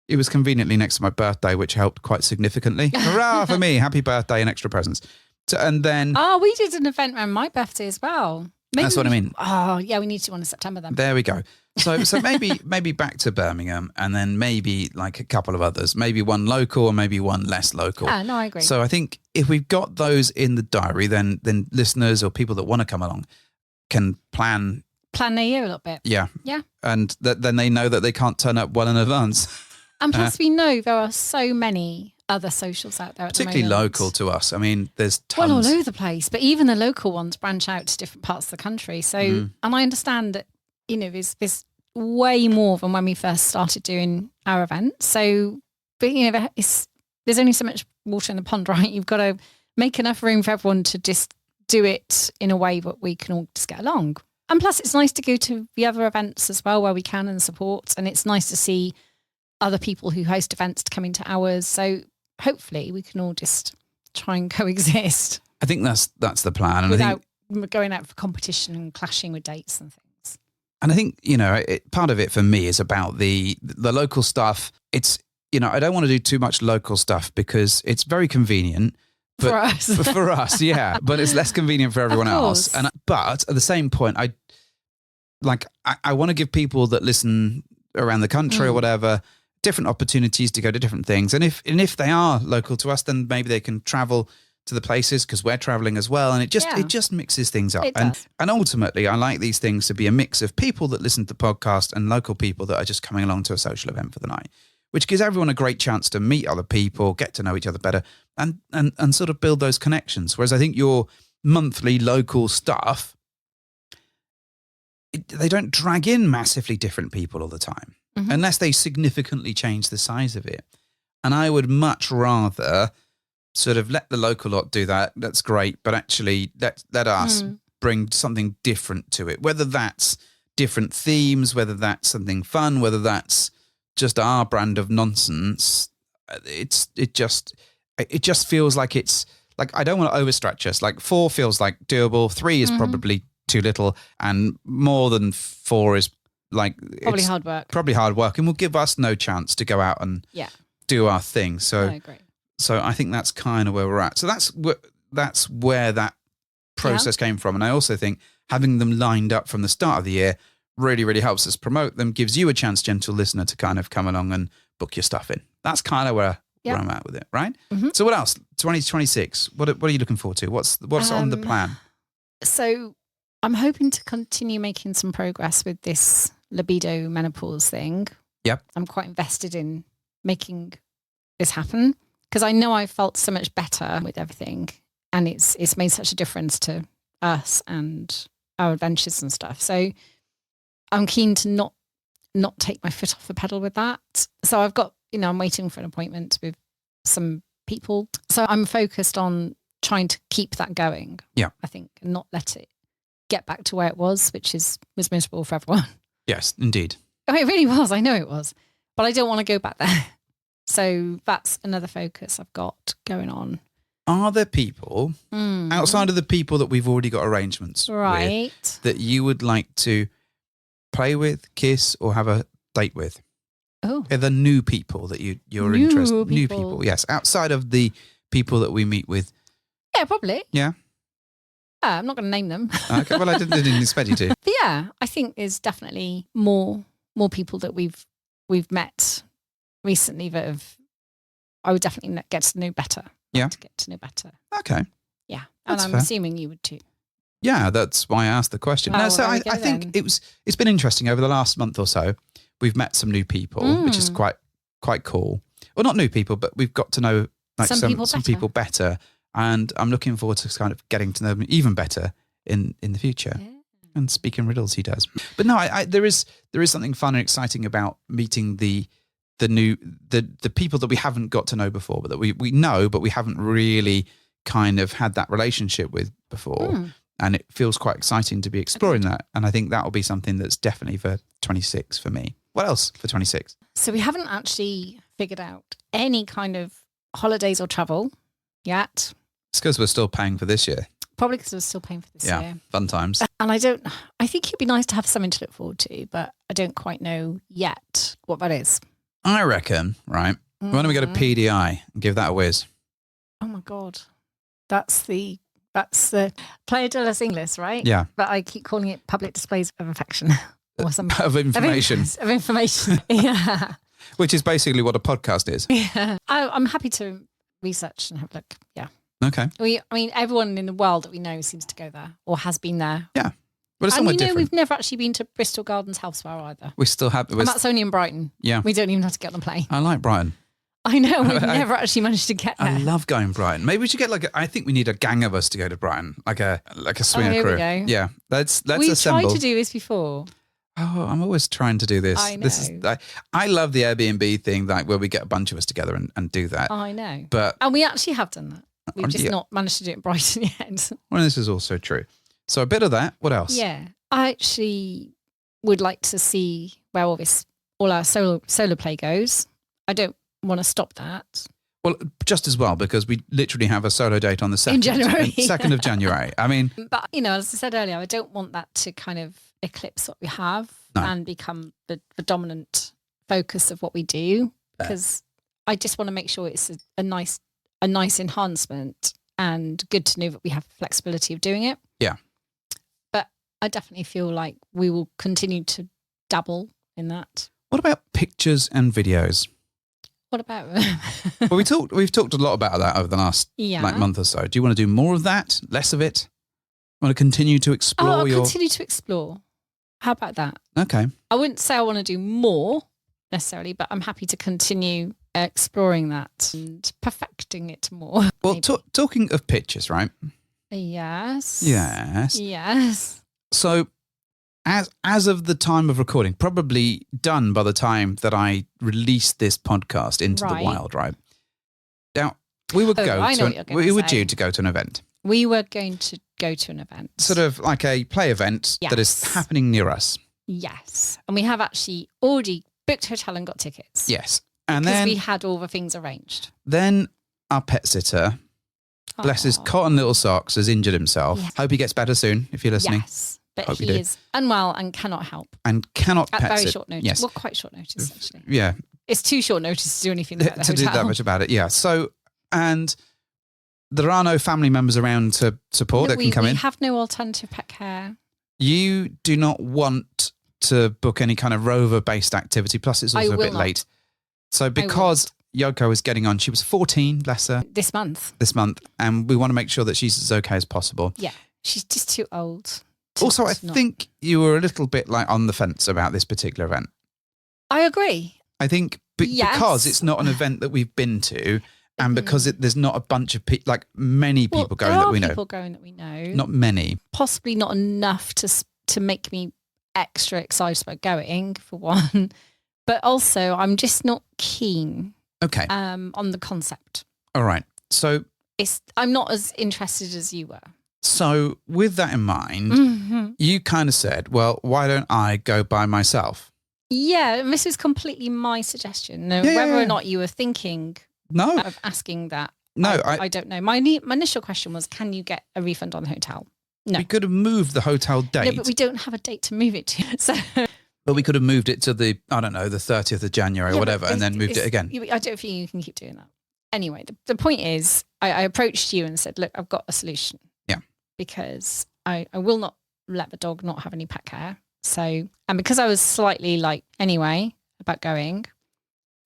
it was conveniently next to my birthday, which helped quite significantly. Hurrah for me. Happy birthday and extra presents. So, and then... Oh, we did an event around my birthday as well. That's what I mean. Oh, yeah, we need to do one in September then. There we go. So maybe back to Birmingham, and then maybe like a couple of others, maybe one local or maybe one less local. Ah, no, I agree. So I think if we've got those in the diary, then listeners or people that want to come along can plan their year a little bit. Yeah. Yeah. And then they know that they can't turn up well in advance. And plus we know there are so many other socials out there at Particularly the moment. local to us. I mean, there's tons. Well, all over the place, but even the local ones branch out to different parts of the country. So, and I understand that, there's way more than when we first started doing our events. So, but there's only so much water in the pond, right? You've got to make enough room for everyone to just do it in a way that we can all just get along. And plus it's nice to go to the other events as well where we can and support. And it's nice to see other people who host events to come into ours. So hopefully we can all just try and coexist. I think that's the plan. And without I think, going out for competition and clashing with dates and things. And I think, part of it for me is about the local stuff. It's, I don't want to do too much local stuff because it's very convenient. But, for us. for us, yeah. But it's less convenient for everyone else. But at the same point, I want to give people that listen around the country or whatever different opportunities to go to different things. And if they are local to us, then maybe they can travel to the places because we're traveling as well. And it just mixes things up. And ultimately, I like these things to be a mix of people that listen to the podcast and local people that are just coming along to a social event for the night, which gives everyone a great chance to meet other people, get to know each other better, and sort of build those connections. Whereas I think your monthly local stuff, they don't drag in massively different people all the time, unless they significantly change the size of it. And I would much rather sort of let the local lot do that. That's great. But actually let us bring something different to it, whether that's different themes, whether that's something fun, whether that's just our brand of nonsense. It just feels like it's like, I don't want to overstretch us. Like 4 feels like doable. 3 is probably too little, and more than 4 is like probably hard work. Probably hard work, and will give us no chance to go out and do our thing. So I agree. So I think that's kind of where we're at. So that's where that process came from. And I also think having them lined up from the start of the year really, really helps us promote them, gives you a chance, gentle listener, to kind of come along and book your stuff in. That's kind of where I'm at with it, right? So what else? 2026. What are you looking forward to? What's on the plan? So I'm hoping to continue making some progress with this libido menopause thing. Yep. I'm quite invested in making this happen because I know I felt so much better with everything, and it's made such a difference to us and our adventures and stuff. So I'm keen to not take my foot off the pedal with that. So I've got, I'm waiting for an appointment with some people. So I'm focused on trying to keep that going. Yeah. I think, and not let it get back to where it was, which was miserable for everyone. Yes, indeed. Oh, it really was. I know it was, but I don't want to go back there. So that's another focus I've got going on. Are there people outside of the people that we've already got arrangements with that you would like to play with, kiss, or have a date with? Oh, are there new people that you're interested? New people, yes, outside of the people that we meet with. Yeah, probably. Yeah. I'm not going to name them. Okay, well, I didn't expect you to. But yeah, I think there's definitely more people that we've met recently that I would definitely get to know better. Yeah. To get to know better. Okay. Yeah. That's and I'm fair. assuming you would too. Yeah, that's why I asked the question. Oh, No, so there we I go think then. it's been interesting over the last month or so. We've met some new people, which is quite cool. Well, not new people, but we've got to know some people better. And I'm looking forward to kind of getting to know them even better in the future. Yeah. And speaking riddles, he does. But no, there is something fun and exciting about meeting the people that we haven't got to know before, but that we know, but we haven't really kind of had that relationship with before. And it feels quite exciting to be exploring that. And I think that will be something that's definitely for 26 for me. What else for 26? So we haven't actually figured out any kind of holidays or travel yet. It's because we're still paying for this year. Probably because we're still paying for this year. Yeah, fun times. And I think it'd be nice to have something to look forward to, but I don't quite know yet what that is. I reckon, right? Why don't we go to PDI and give that a whiz? Oh my God. That's the Playa de los Ingles, right? Yeah. But I keep calling it public displays of affection or something. Of information. Of information. Yeah. Which is basically what a podcast is. Yeah. I'm happy to research and have a look. Yeah. Okay. Everyone in the world that we know seems to go there or has been there. Yeah. But it's somewhat different. We've never actually been to Bristol Gardens House Fair either. We still have. And that's only in Brighton. Yeah. We don't even have to get on a plane. I like Brighton. I know, we've never actually managed to get there. I love going Brighton. Maybe we should get I think we need a gang of us to go to Brighton, like a swinger here crew. We go. Yeah, let's we assemble. tried to do this before. Oh, I'm always trying to do this. I know. This is I love the Airbnb thing, like where we get a bunch of us together and do that. I know. But and we actually have done that. We've just not managed to do it in Brighton yet. Well, this is also true. So a bit of that. What else? Yeah, I actually would like to see where all our solar play goes. I don't want to stop that. Well, just as well, because we literally have a solo date on the 2nd, in January. 2nd of January. I mean, but as I said earlier, I don't want that to kind of eclipse what we have and become the dominant focus of what we do, because I just want to make sure it's a nice enhancement and good to know that we have flexibility of doing it. Yeah. But I definitely feel like we will continue to dabble in that. What about pictures and videos? What about Well, we've talked a lot about that over the last month or so. Do you want to do more of that? Less of it? Want to continue to explore continue to explore. How about that? Okay. I wouldn't say I want to do more necessarily, but I'm happy to continue exploring that and perfecting it more. Well, talking of pictures, right? Yes. Yes. Yes. So as of the time of recording, probably done by the time that I release this podcast into the wild, right? Now, we were due to go to an event. We were going to go to an event. Sort of like a play event that is happening near us. Yes. And we have actually already booked hotel and got tickets. Yes. And because then we had all the things arranged. Then our pet sitter, bless his cotton little socks, has injured himself. Yes. Hope he gets better soon, if you're listening. Yes. But he is unwell and cannot help. And cannot at pet very sit. short notice. Yes. Well, quite short notice, actually. Yeah. It's too short notice to do anything about the to hotel. do that much about it, yeah. So, and there are no family members around to support that can come in. We have no alternative pet care. You do not want to book any kind of rover-based activity, plus it's also a bit late. So because Yoko is getting on, she was 14, bless her. This month, and we want to make sure that she's as okay as possible. Yeah, she's just too old. Also, I think you were a little bit on the fence about this particular event. I agree. I think because it's not an event that we've been to, and because there's not a bunch of people, many people going that we know. People going that we know. Not many. Possibly not enough to make me extra excited about going, for one. But also, I'm just not keen. Okay. On the concept. All right. So I'm not as interested as you were. So with that in mind, you kind of said, well, why don't I go by myself? Yeah, and this was completely my suggestion. Whether or not you were thinking of asking that, I don't know. My initial question was, can you get a refund on the hotel? No. We could have moved the hotel date. No, but we don't have a date to move it to. So... But we could have moved it to the 30th of January or whatever, and then moved it again. I don't think you can keep doing that. Anyway, the point is, I approached you and said, look, I've got a solution. Yeah. Because I will not let the dog not have any pet care. So, and because I was slightly about going,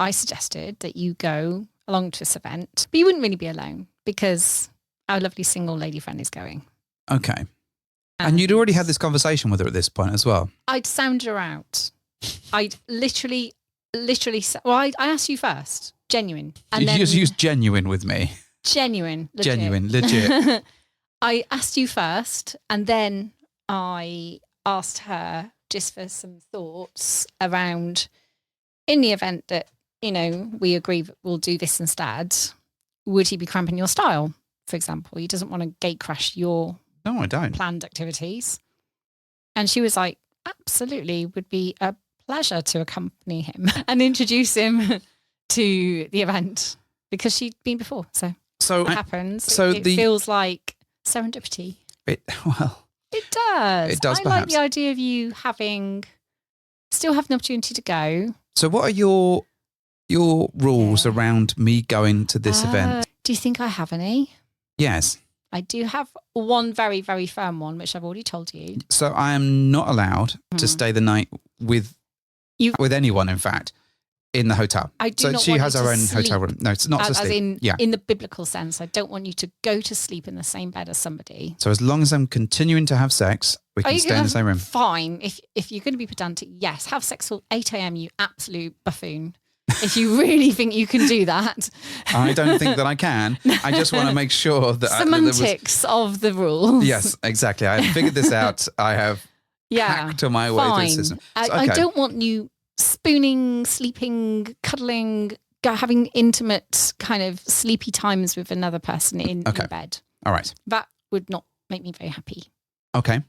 I suggested that you go along to this event, but you wouldn't really be alone because our lovely single lady friend is going. Okay. And you'd already had this conversation with her at this point as well. I'd sound her out. I'd literally I asked you first. Genuine. And you just used genuine with me. Genuine. Legit. Genuine. Legit. I asked you first, and then I asked her just for some thoughts around, in the event that, we agree that we'll do this instead, would he be cramping your style, for example? He doesn't want to gate crash your No, I don't. planned activities. And she was like, absolutely, would be a pleasure to accompany him and introduce him to the event because she'd been before. So it happens. So it feels like serendipity. It does. It does. I like the idea of you still having the opportunity to go. So what are your rules around me going to this event? Do you think I have any? Yes. I do have one very, very firm one, which I've already told you. So I am not allowed to stay the night with anyone, in fact, in the hotel. I do so not she want has you her to own sleep, hotel room. No, it's not to sleep. in the biblical sense. I don't want you to go to sleep in the same bed as somebody. So as long as I'm continuing to have sex, we can stay in the same room. Fine. If you're going to be pedantic, yes, have sex till 8 a.m, you absolute buffoon. If you really think you can do that. I don't think that I can. I just want to make sure that... Semantics of the rules. Yes, exactly. I have figured this out. I have hacked my way through the system. So, I don't want you spooning, sleeping, cuddling, having intimate kind of sleepy times with another person in bed. All right. That would not make me very happy. Okay.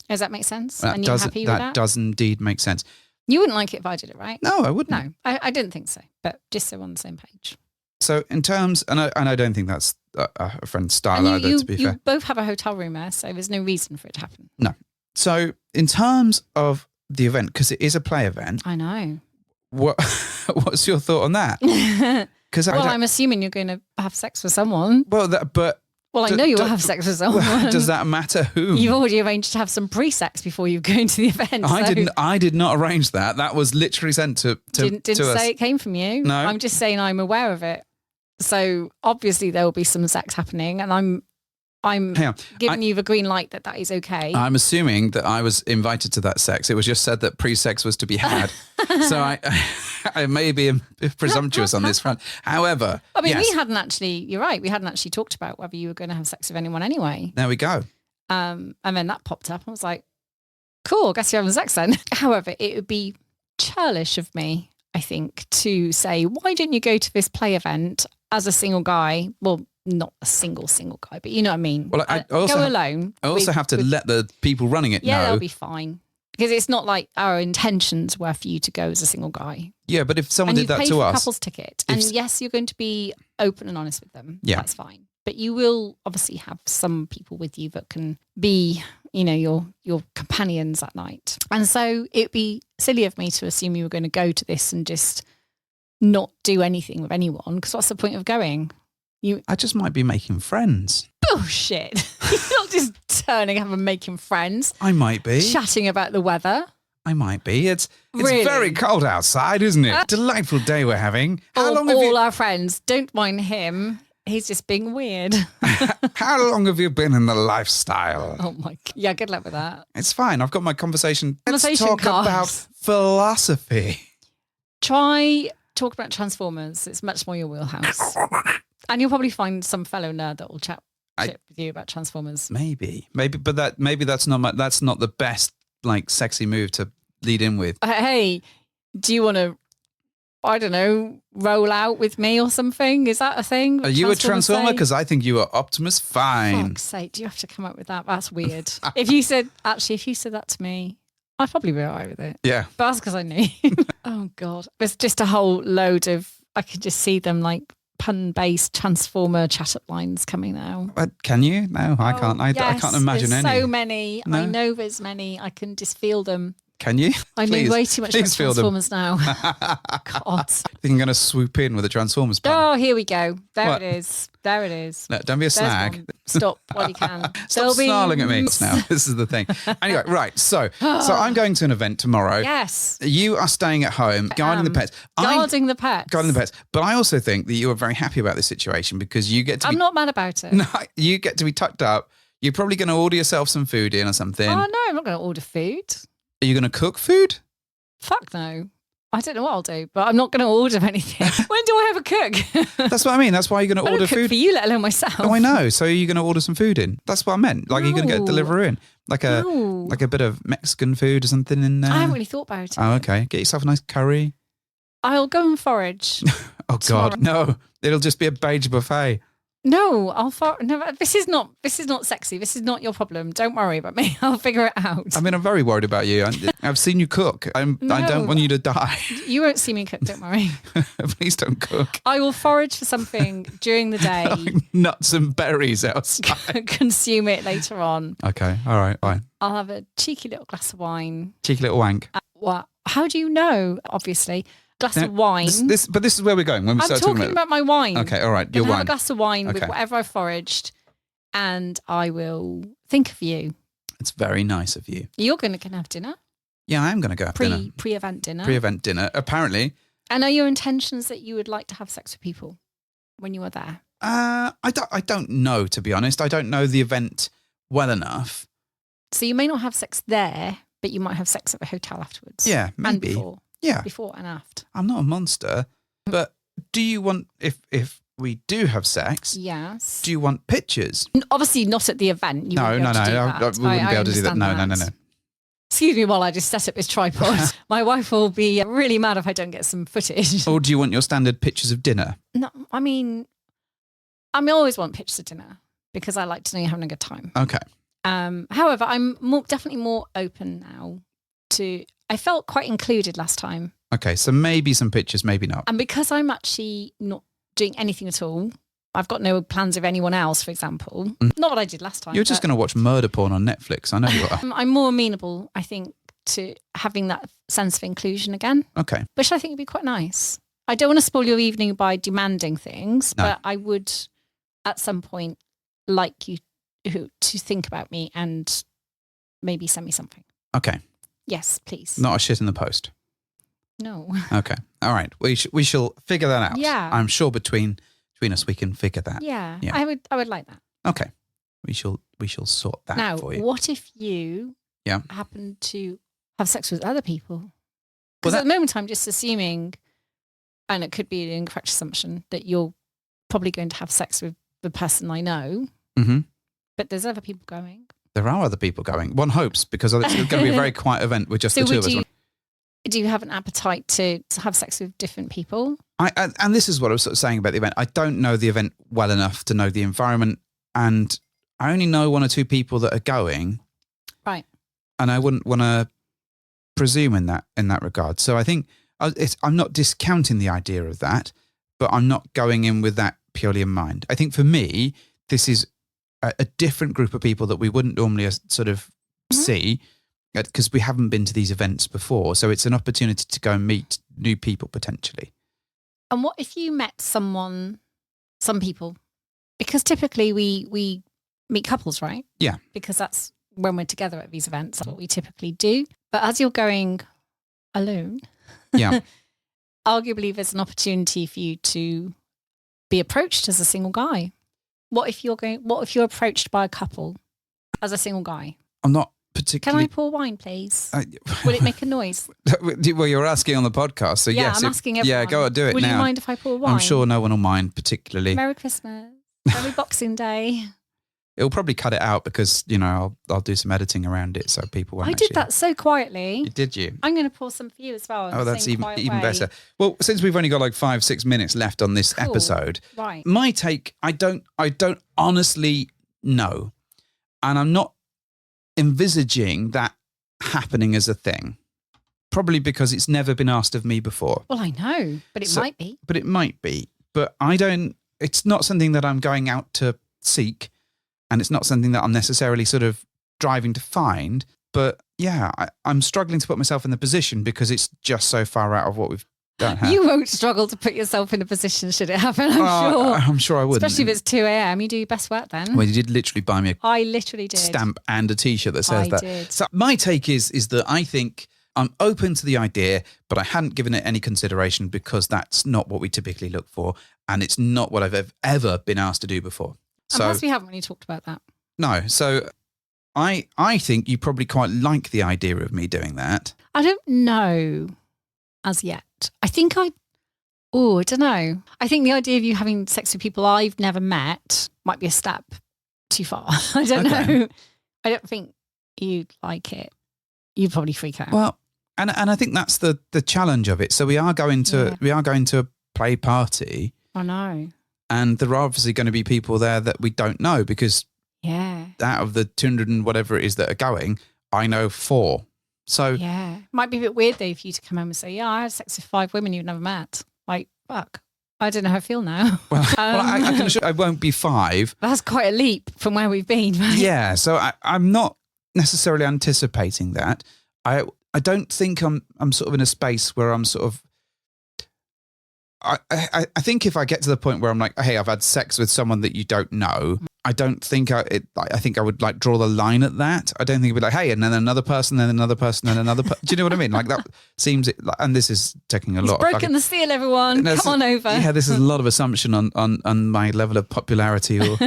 Does that make sense? And you're happy with that? That does indeed make sense. You wouldn't like it if I did it, right? No, I wouldn't. No, I didn't think so. But just so we're on the same page. So in terms, and I don't think that's a friend's style either, to be fair. You both have a hotel room there, so there's no reason for it to happen. No. So in terms of the event, because it is a play event. I know. What's your thought on that? I'm assuming you're going to have sex with someone. I know you'll have sex with someone. Does that matter who? You've already arranged to have some pre-sex before you go into the event. I did not arrange that. That was literally sent to didn't to us. say it came from you. No. I'm just saying I'm aware of it. So obviously there will be some sex happening, and I'm giving you the green light that is okay. I'm assuming that I was invited to that sex. It was just said that pre-sex was to be had. So I may be presumptuous on this front. However, we hadn't actually, you're right, we hadn't actually talked about whether you were going to have sex with anyone anyway. There we go. And then that popped up. I was like, cool, guess you're having sex then. However, it would be churlish of me, I think, to say, why didn't you go to this play event as a single guy? Well, not a single guy, but you know what I mean. Well, I also go alone. I also have to let the people running it know. Yeah, they'll be fine. Because it's not like our intentions were for you to go as a single guy. Yeah, but if someone did that to us. And you pay for a couple's ticket. And yes, you're going to be open and honest with them. Yeah. That's fine. But you will obviously have some people with you that can be, your companions that night. And so it'd be silly of me to assume you were going to go to this and just not do anything with anyone. Because what's the point of going? I just might be making friends. Bullshit. You're not just turning up and making friends. I might be. Chatting about the weather. I might be. It's really? Very cold outside, isn't it? Delightful day we're having. How long have our friends, don't mind him. He's just being weird. How long have you been in the lifestyle? Oh my God. Yeah, good luck with that. It's fine. I've got my conversation. Let's talk cards. about philosophy. Talk about Transformers. It's much more your wheelhouse. And you'll probably find some fellow nerd that will chat with you about Transformers. Maybe, but that's not the best sexy move to lead in with. Hey, do you want to, I don't know, roll out with me or something? Is that a thing? Are you a Transformer? Because I think you are Optimus Fine. For fuck's sake, do you have to come up with that? That's weird. If you said that to me, I'd probably be all right with it. Yeah. But that's because I knew. Oh God, there's just a whole load of, I could just see them pun-based Transformer chat-up lines coming now. But can you? No, I can't. I can't imagine there's any. So many. No? I know there's many. I can just feel them. Can you? I know way too much about Transformers now. God. I think I'm going to swoop in with a Transformers pun. Oh, here we go. There it is. No, don't be a snag. Stop while you can. Stop snarling at me now. This is the thing. Anyway, right. So I'm going to an event tomorrow. Yes. You are staying at home, guarding the pets. Guarding the pets. But I also think that you are very happy about this situation because you get to I'm not mad about it. No, you get to be tucked up. You're probably going to order yourself some food in or something. Oh, no, I'm not going to order food. Are you going to cook food? Fuck no. I don't know what I'll do, but I'm not going to order anything. When do I have a cook? That's what I mean. That's why you're going to order food. For you, let alone myself. Oh, I know. So you're going to order some food in. That's what I meant. You're going to get a delivery in. Like a bit of Mexican food or something in there. I haven't really thought about it. Oh, okay. Get yourself a nice curry. I'll go and forage. Oh, God. No. It'll just be a beige buffet. No, no, this is not sexy. This is not your problem. Don't worry about me. I'll figure it out. I mean, I'm very worried about you. I've seen you cook. I don't want you to die. You won't see me cook, don't worry. Please don't cook. I will forage for something during the day. Like nuts and berries outside. Consume it later on. Okay, all right, fine. I'll have a cheeky little glass of wine. Cheeky little wank. What? How do you know? Obviously. Glass of wine. But this is where we're going when we start talking about my wine. Okay, all right, your wine. Have a glass of wine with whatever I foraged, and I will think of you. It's very nice of you. You're going to have dinner. Yeah, I am going to go have dinner. Pre-event dinner. Pre-event dinner, apparently. And are your intentions that you would like to have sex with people when you are there? I don't know, to be honest. I don't know the event well enough. So you may not have sex there, but you might have sex at the hotel afterwards. Yeah, maybe. And before. Yeah. Before and after. I'm not a monster, but do you want, if we do have sex, yes, do you want pictures? Obviously not at the event. No, we wouldn't be able to do that. No. Excuse me while I just set up this tripod. My wife will be really mad if I don't get some footage. Or do you want your standard pictures of dinner? No, I mean, I always want pictures of dinner because I like to know you're having a good time. Okay. However, I'm definitely more open now to... I felt quite included last time. Okay, so maybe some pictures, maybe not. And because I'm actually not doing anything at all, I've got no plans of anyone else, for example. Not what I did last time. You're just going to watch murder porn on Netflix. I know you are. I'm more amenable, I think, to having that sense of inclusion again. Okay. Which I think would be quite nice. I don't want to spoil your evening by demanding things, but I would, at some point, like you to think about me and maybe send me something. Okay. Yes, please. Not a shit in the post. No. Okay. All right. We shall figure that out. Yeah. I'm sure between us we can figure that. Yeah. I would like that. Okay. We shall sort that for you. Now, what if you happen to have sex with other people? Because at the moment I'm just assuming, and it could be an incorrect assumption, that you're probably going to have sex with the person I know. Mm-hmm. But there's other people going. There are other people going. One hopes, because it's going to be a very quiet event with just the two of us. Do you have an appetite to have sex with different people? And this is what I was sort of saying about the event. I don't know the event well enough to know the environment, and I only know one or two people that are going. Right. And I wouldn't want to presume in that regard. So I think I'm not discounting the idea of that, but I'm not going in with that purely in mind. I think for me, this is a different group of people that we wouldn't normally sort of see, because we haven't been to these events before. So it's an opportunity to go and meet new people potentially. And what if you met some people? Because typically we meet couples, right? Yeah. Because that's when we're together at these events. That's what we typically do. But as you're going alone, arguably there's an opportunity for you to be approached as a single guy. What if you're approached by a couple as a single guy? I'm not particularly... Can I pour wine, please? Will it make a noise? Well, you're asking on the podcast, so yes. I'm asking everyone. Yeah, go and do it now. Would you mind if I pour wine? I'm sure no one will mind particularly. Merry Christmas. Merry Boxing Day. It'll probably cut it out because, I'll do some editing around it so people won't did that so quietly. Did you? I'm going to pour some for you as well. Oh, that's even better. Well, since we've only got like 5-6 minutes left on this episode, right. My take, I don't honestly know. And I'm not envisaging that happening as a thing. Probably because it's never been asked of me before. Well, I know, but it might be. But it might be. But it's not something that I'm going out to seek. And it's not something that I'm necessarily sort of driving to find. But yeah, I'm struggling to put myself in the position because it's just so far out of what we've done. You won't struggle to put yourself in a position should it happen, I'm sure. I'm sure I wouldn't. Especially if it's 2 a.m. You do your best work then. Well, you did literally buy me I literally did. Stamp and a T-shirt that says that. Did. So my take is that I think I'm open to the idea, but I hadn't given it any consideration because that's not what we typically look for. And it's not what I've ever been asked to do before. So, and plus we haven't really talked about that. No. So I think you probably quite like the idea of me doing that. I don't know as yet. I don't know. I think the idea of you having sex with people I've never met might be a step too far. I don't know. I don't think you'd like it. You'd probably freak out. Well, and I think that's the challenge of it. So we are going to a play party. I know. And there are obviously going to be people there that we don't know because out of the 200 and whatever it is that are going, I know 4. So might be a bit weird though for you to come home and say, yeah, I had sex with 5 women you've never met. Like, fuck. I don't know how I feel now. Well, I can assure I won't be 5. That's quite a leap from where we've been, right? Yeah, so I'm not necessarily anticipating that. I don't think I'm sort of in a space where I'm sort of. I think if I get to the point where I'm like, hey, I've had sex with someone that you don't know, I don't think I think I would like draw the line at that. I don't think it'd be like, hey, and then another person, then another person, then another person. Do you know what I mean? Like that seems, and this is taking a lot. He's broken the seal, everyone. Come on over. Yeah, this is a lot of assumption on my level of popularity or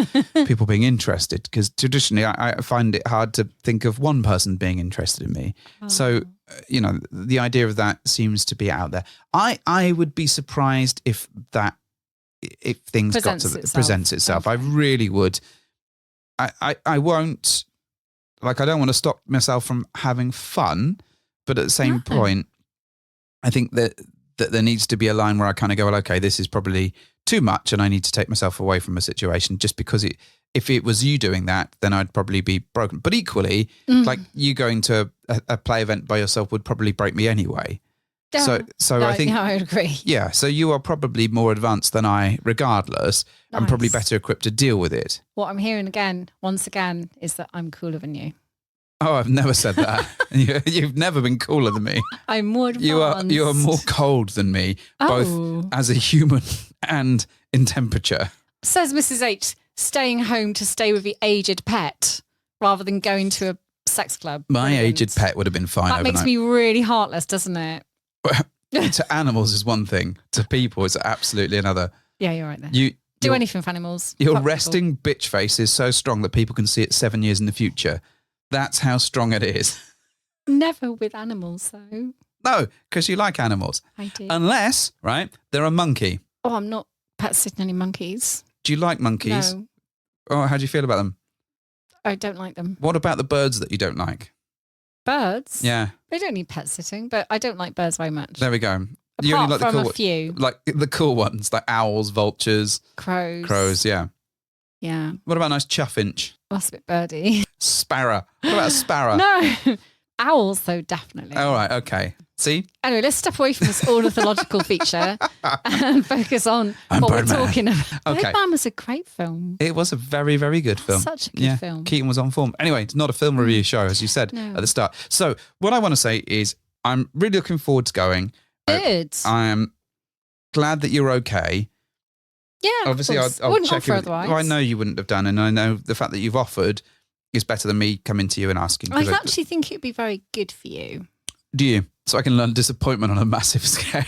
people being interested. Because traditionally, I find it hard to think of one person being interested in me. Oh. So, the idea of that seems to be out there. I would be surprised if things presents itself. Okay. I really would. I won't, I don't want to stop myself from having fun, but at the same point, I think that there needs to be a line where I kind of go, well, okay, this is probably too much and I need to take myself away from a situation just because if it was you doing that, then I'd probably be broken. But equally, like you going to a play event by yourself would probably break me anyway. Yeah. So I think I would agree. Yeah, so you are probably more advanced than I, regardless, and probably better equipped to deal with it. What I'm hearing once again, is that I'm cooler than you. Oh, I've never said that. You've never been cooler than me. I'm more advanced. You are more cold than me, both as a human and in temperature. Says Mrs. H, staying home to stay with the aged pet rather than going to a sex club. My aged pet would have been fine. That makes me really heartless, doesn't it? To animals is one thing. To people, it's absolutely another. Yeah, you're right there. You do anything for animals. Your resting bitch face is so strong that people can see it 7 years in the future. That's how strong it is. Never with animals, though. No, because you like animals. I do. Unless, right, they're a monkey. Oh, I'm not pet sitting any monkeys. Do you like monkeys? No. Oh, how do you feel about them? I don't like them. What about the birds that you don't like? Birds? Yeah. They don't need pet sitting, but I don't like birds very much. There we go. You only like from a few. Like the cool ones, like owls, vultures. Crows, yeah. Yeah. What about a nice chuffinch? That's a bit birdy. Sparrow. What about a sparrow? No. Owls, though, definitely. All right, okay. See? Anyway, let's step away from this ornithological feature and focus on what we're talking about. Okay. Birdman was a great film. It was a very, very good film. Such a good film. Keaton was on form. Anyway, it's not a film review show, as you said at the start. So what I want to say is I'm really looking forward to going. Good. I am glad that you're okay. Yeah, obviously, I'll check it. Well, I know you wouldn't have done, and I know the fact that you've offered is better than me coming to you and asking. I actually think it would be very good for you. Do you? So I can learn disappointment on a massive scale.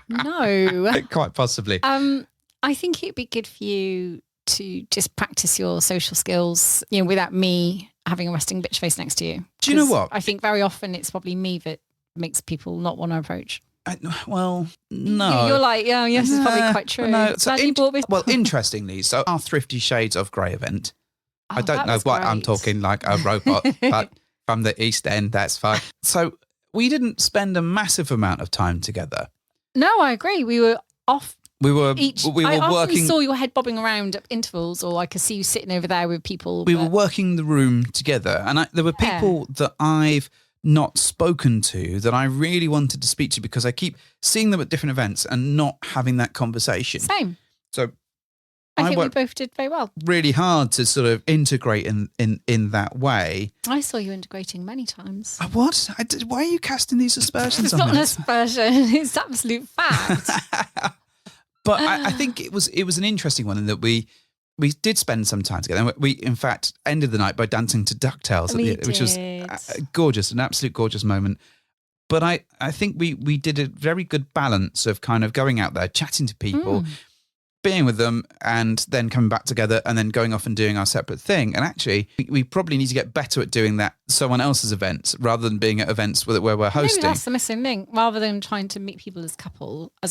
No. Quite possibly. I think it'd be good for you to just practice your social skills, without me having a resting bitch face next to you. Do you know what? I think very often it's probably me that makes people not want to approach. Well, no. You're like, yes, it's probably quite true. No. So well, interestingly, so our 50 Shades of Grey event, I don't know what I'm talking like a robot, but from the East End, that's fine. So we didn't spend a massive amount of time together. No, I agree. We were off. We were I working. I saw your head bobbing around at intervals, or I could see you sitting over there with people. We were working the room together, and there were people that I've not spoken to that I really wanted to speak to because I keep seeing them at different events and not having that conversation. Same. So I think we both did very well. Really hard to sort of integrate in that way. I saw you integrating many times. What? Why are you casting these aspersions on me? It's not an aspersion. It's absolute fact. But I think it was an interesting one in that we did spend some time together. And we, in fact, ended the night by dancing to DuckTales, which was gorgeous, an absolute gorgeous moment. But I think we did a very good balance of kind of going out there, chatting to people, being with them, and then coming back together and then going off and doing our separate thing. And actually, we probably need to get better at doing that someone else's events rather than being at events where we're hosting. Maybe that's the missing link. Rather than trying to meet people as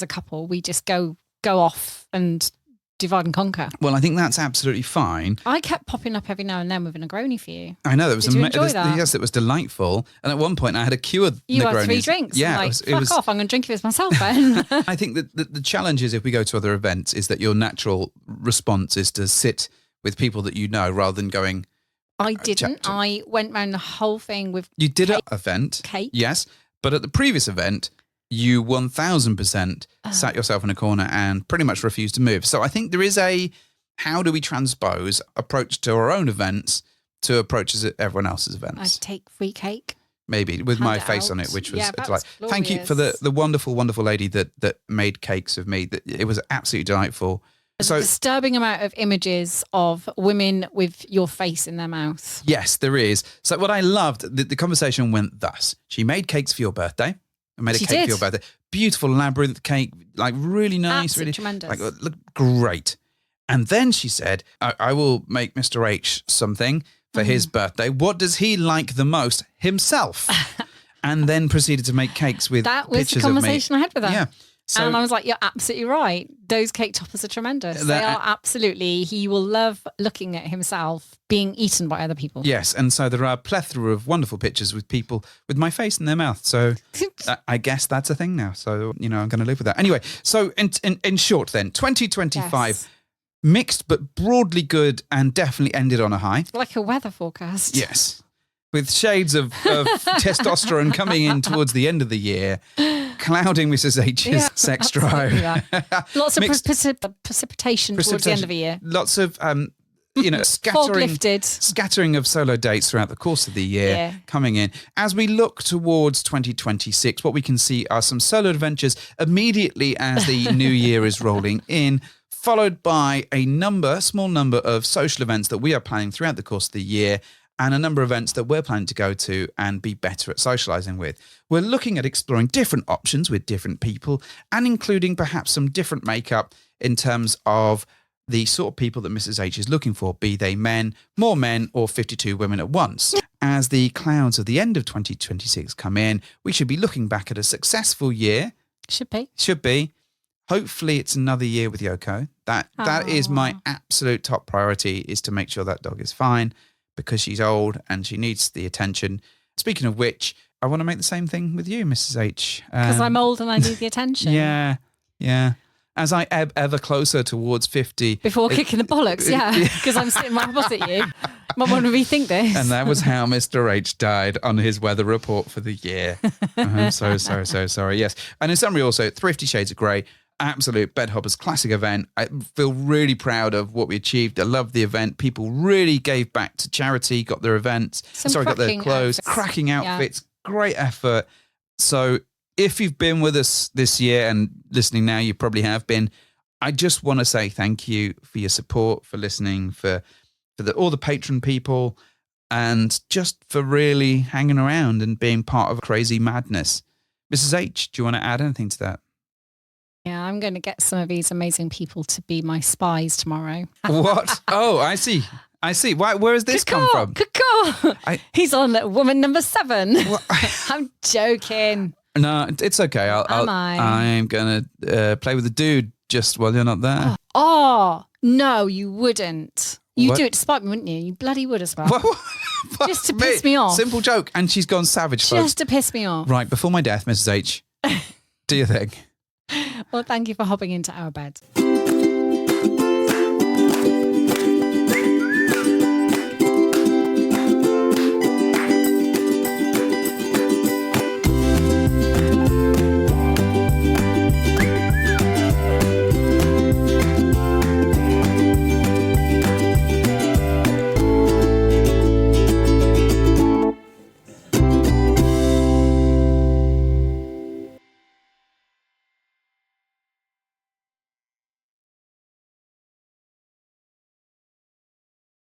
a couple, we just go off and divide and conquer. Well, I think that's absolutely fine. I kept popping up every now and then with a Negroni for you. I know. That was Did you enjoy that? Yes, it was delightful. And at one point I had a queue of You Negronis. had 3 drinks. Yeah. Like, fuck off, I'm going to drink this myself then. I think that the challenge is if we go to other events is that your natural response is to sit with people that you know rather than going... I didn't. I went round the whole thing with You did an event. Cake. Yes. But at the previous event, you 1000% sat yourself in a corner and pretty much refused to move. So I think there is a, how do we transpose approach to our own events to approaches at everyone else's events? I'd take free cake. Maybe with my face on it, which was like, thank you for the wonderful, wonderful lady that made cakes of me. It was absolutely delightful. So, a disturbing amount of images of women with your face in their mouth. Yes, there is. So what I loved, the conversation went thus. She made cakes for your birthday. I made a cake for your birthday. Beautiful labyrinth cake, like really nice. Absolutely really tremendous. Like, look great. And then she said, I will make Mr. H something for his birthday. What does he like the most? Himself. And then proceeded to make cakes with that was pictures the conversation I had with her. Yeah. So, and I was like, you're absolutely right. Those cake toppers are tremendous. They are absolutely, he will love looking at himself being eaten by other people. Yes. And so there are a plethora of wonderful pictures with people with my face in their mouth. So I guess that's a thing now. So, I'm going to live with that. Anyway, so in short then, 2025, mixed but broadly good and definitely ended on a high. Like a weather forecast. Yes. With shades of testosterone coming in towards the end of the year, clouding Mrs. H's sex drive. Lots of precipitation towards the end of the year. Lots of, scattering of solo dates throughout the course of the year coming in. As we look towards 2026, what we can see are some solo adventures immediately as the new year is rolling in, followed by a small number of social events that we are planning throughout the course of the year, and a number of events that we're planning to go to and be better at socialising with. We're looking at exploring different options with different people and including perhaps some different makeup in terms of the sort of people that Mrs. H is looking for, be they men, more men, or 52 women at once. As the clouds of the end of 2026 come in, we should be looking back at a successful year. Should be. Hopefully it's another year with Yoko. That is my absolute top priority, is to make sure that dog is fine, because she's old and she needs the attention. Speaking of which, I want to make the same thing with you, Mrs. H. Because I'm old and I need the attention. Yeah. As I ebb ever closer towards 50. Before kicking the bollocks, because I'm sitting right opposite you. Might want to rethink this. And that was how Mr. H died on his weather report for the year. I'm so sorry. Yes. And in summary also, Thrifty Shades of Grey, absolute Bedhoppers classic event. I feel really proud of what we achieved. I love the event. People really gave back to charity, got their events. Got their clothes, cracking outfits, great effort. So if you've been with us this year and listening now, you probably have been. I just want to say thank you for your support, for listening, for all the patron people, and just for really hanging around and being part of crazy madness. Mrs. H, do you want to add anything to that? Yeah, I'm going to get some of these amazing people to be my spies tomorrow. What? Oh, I see. Where has this come from? He's on woman number 7. I'm joking. No, it's okay. I'm going to play with the dude just while you're not there. Oh, no, you wouldn't. You'd do it to spite me, wouldn't you? You bloody would as well. Just to piss me off. Simple joke. And she's gone savage, folks. Just to piss me off. Right, before my death, Mrs. H, do your thing. Well, thank you for hopping into our bed.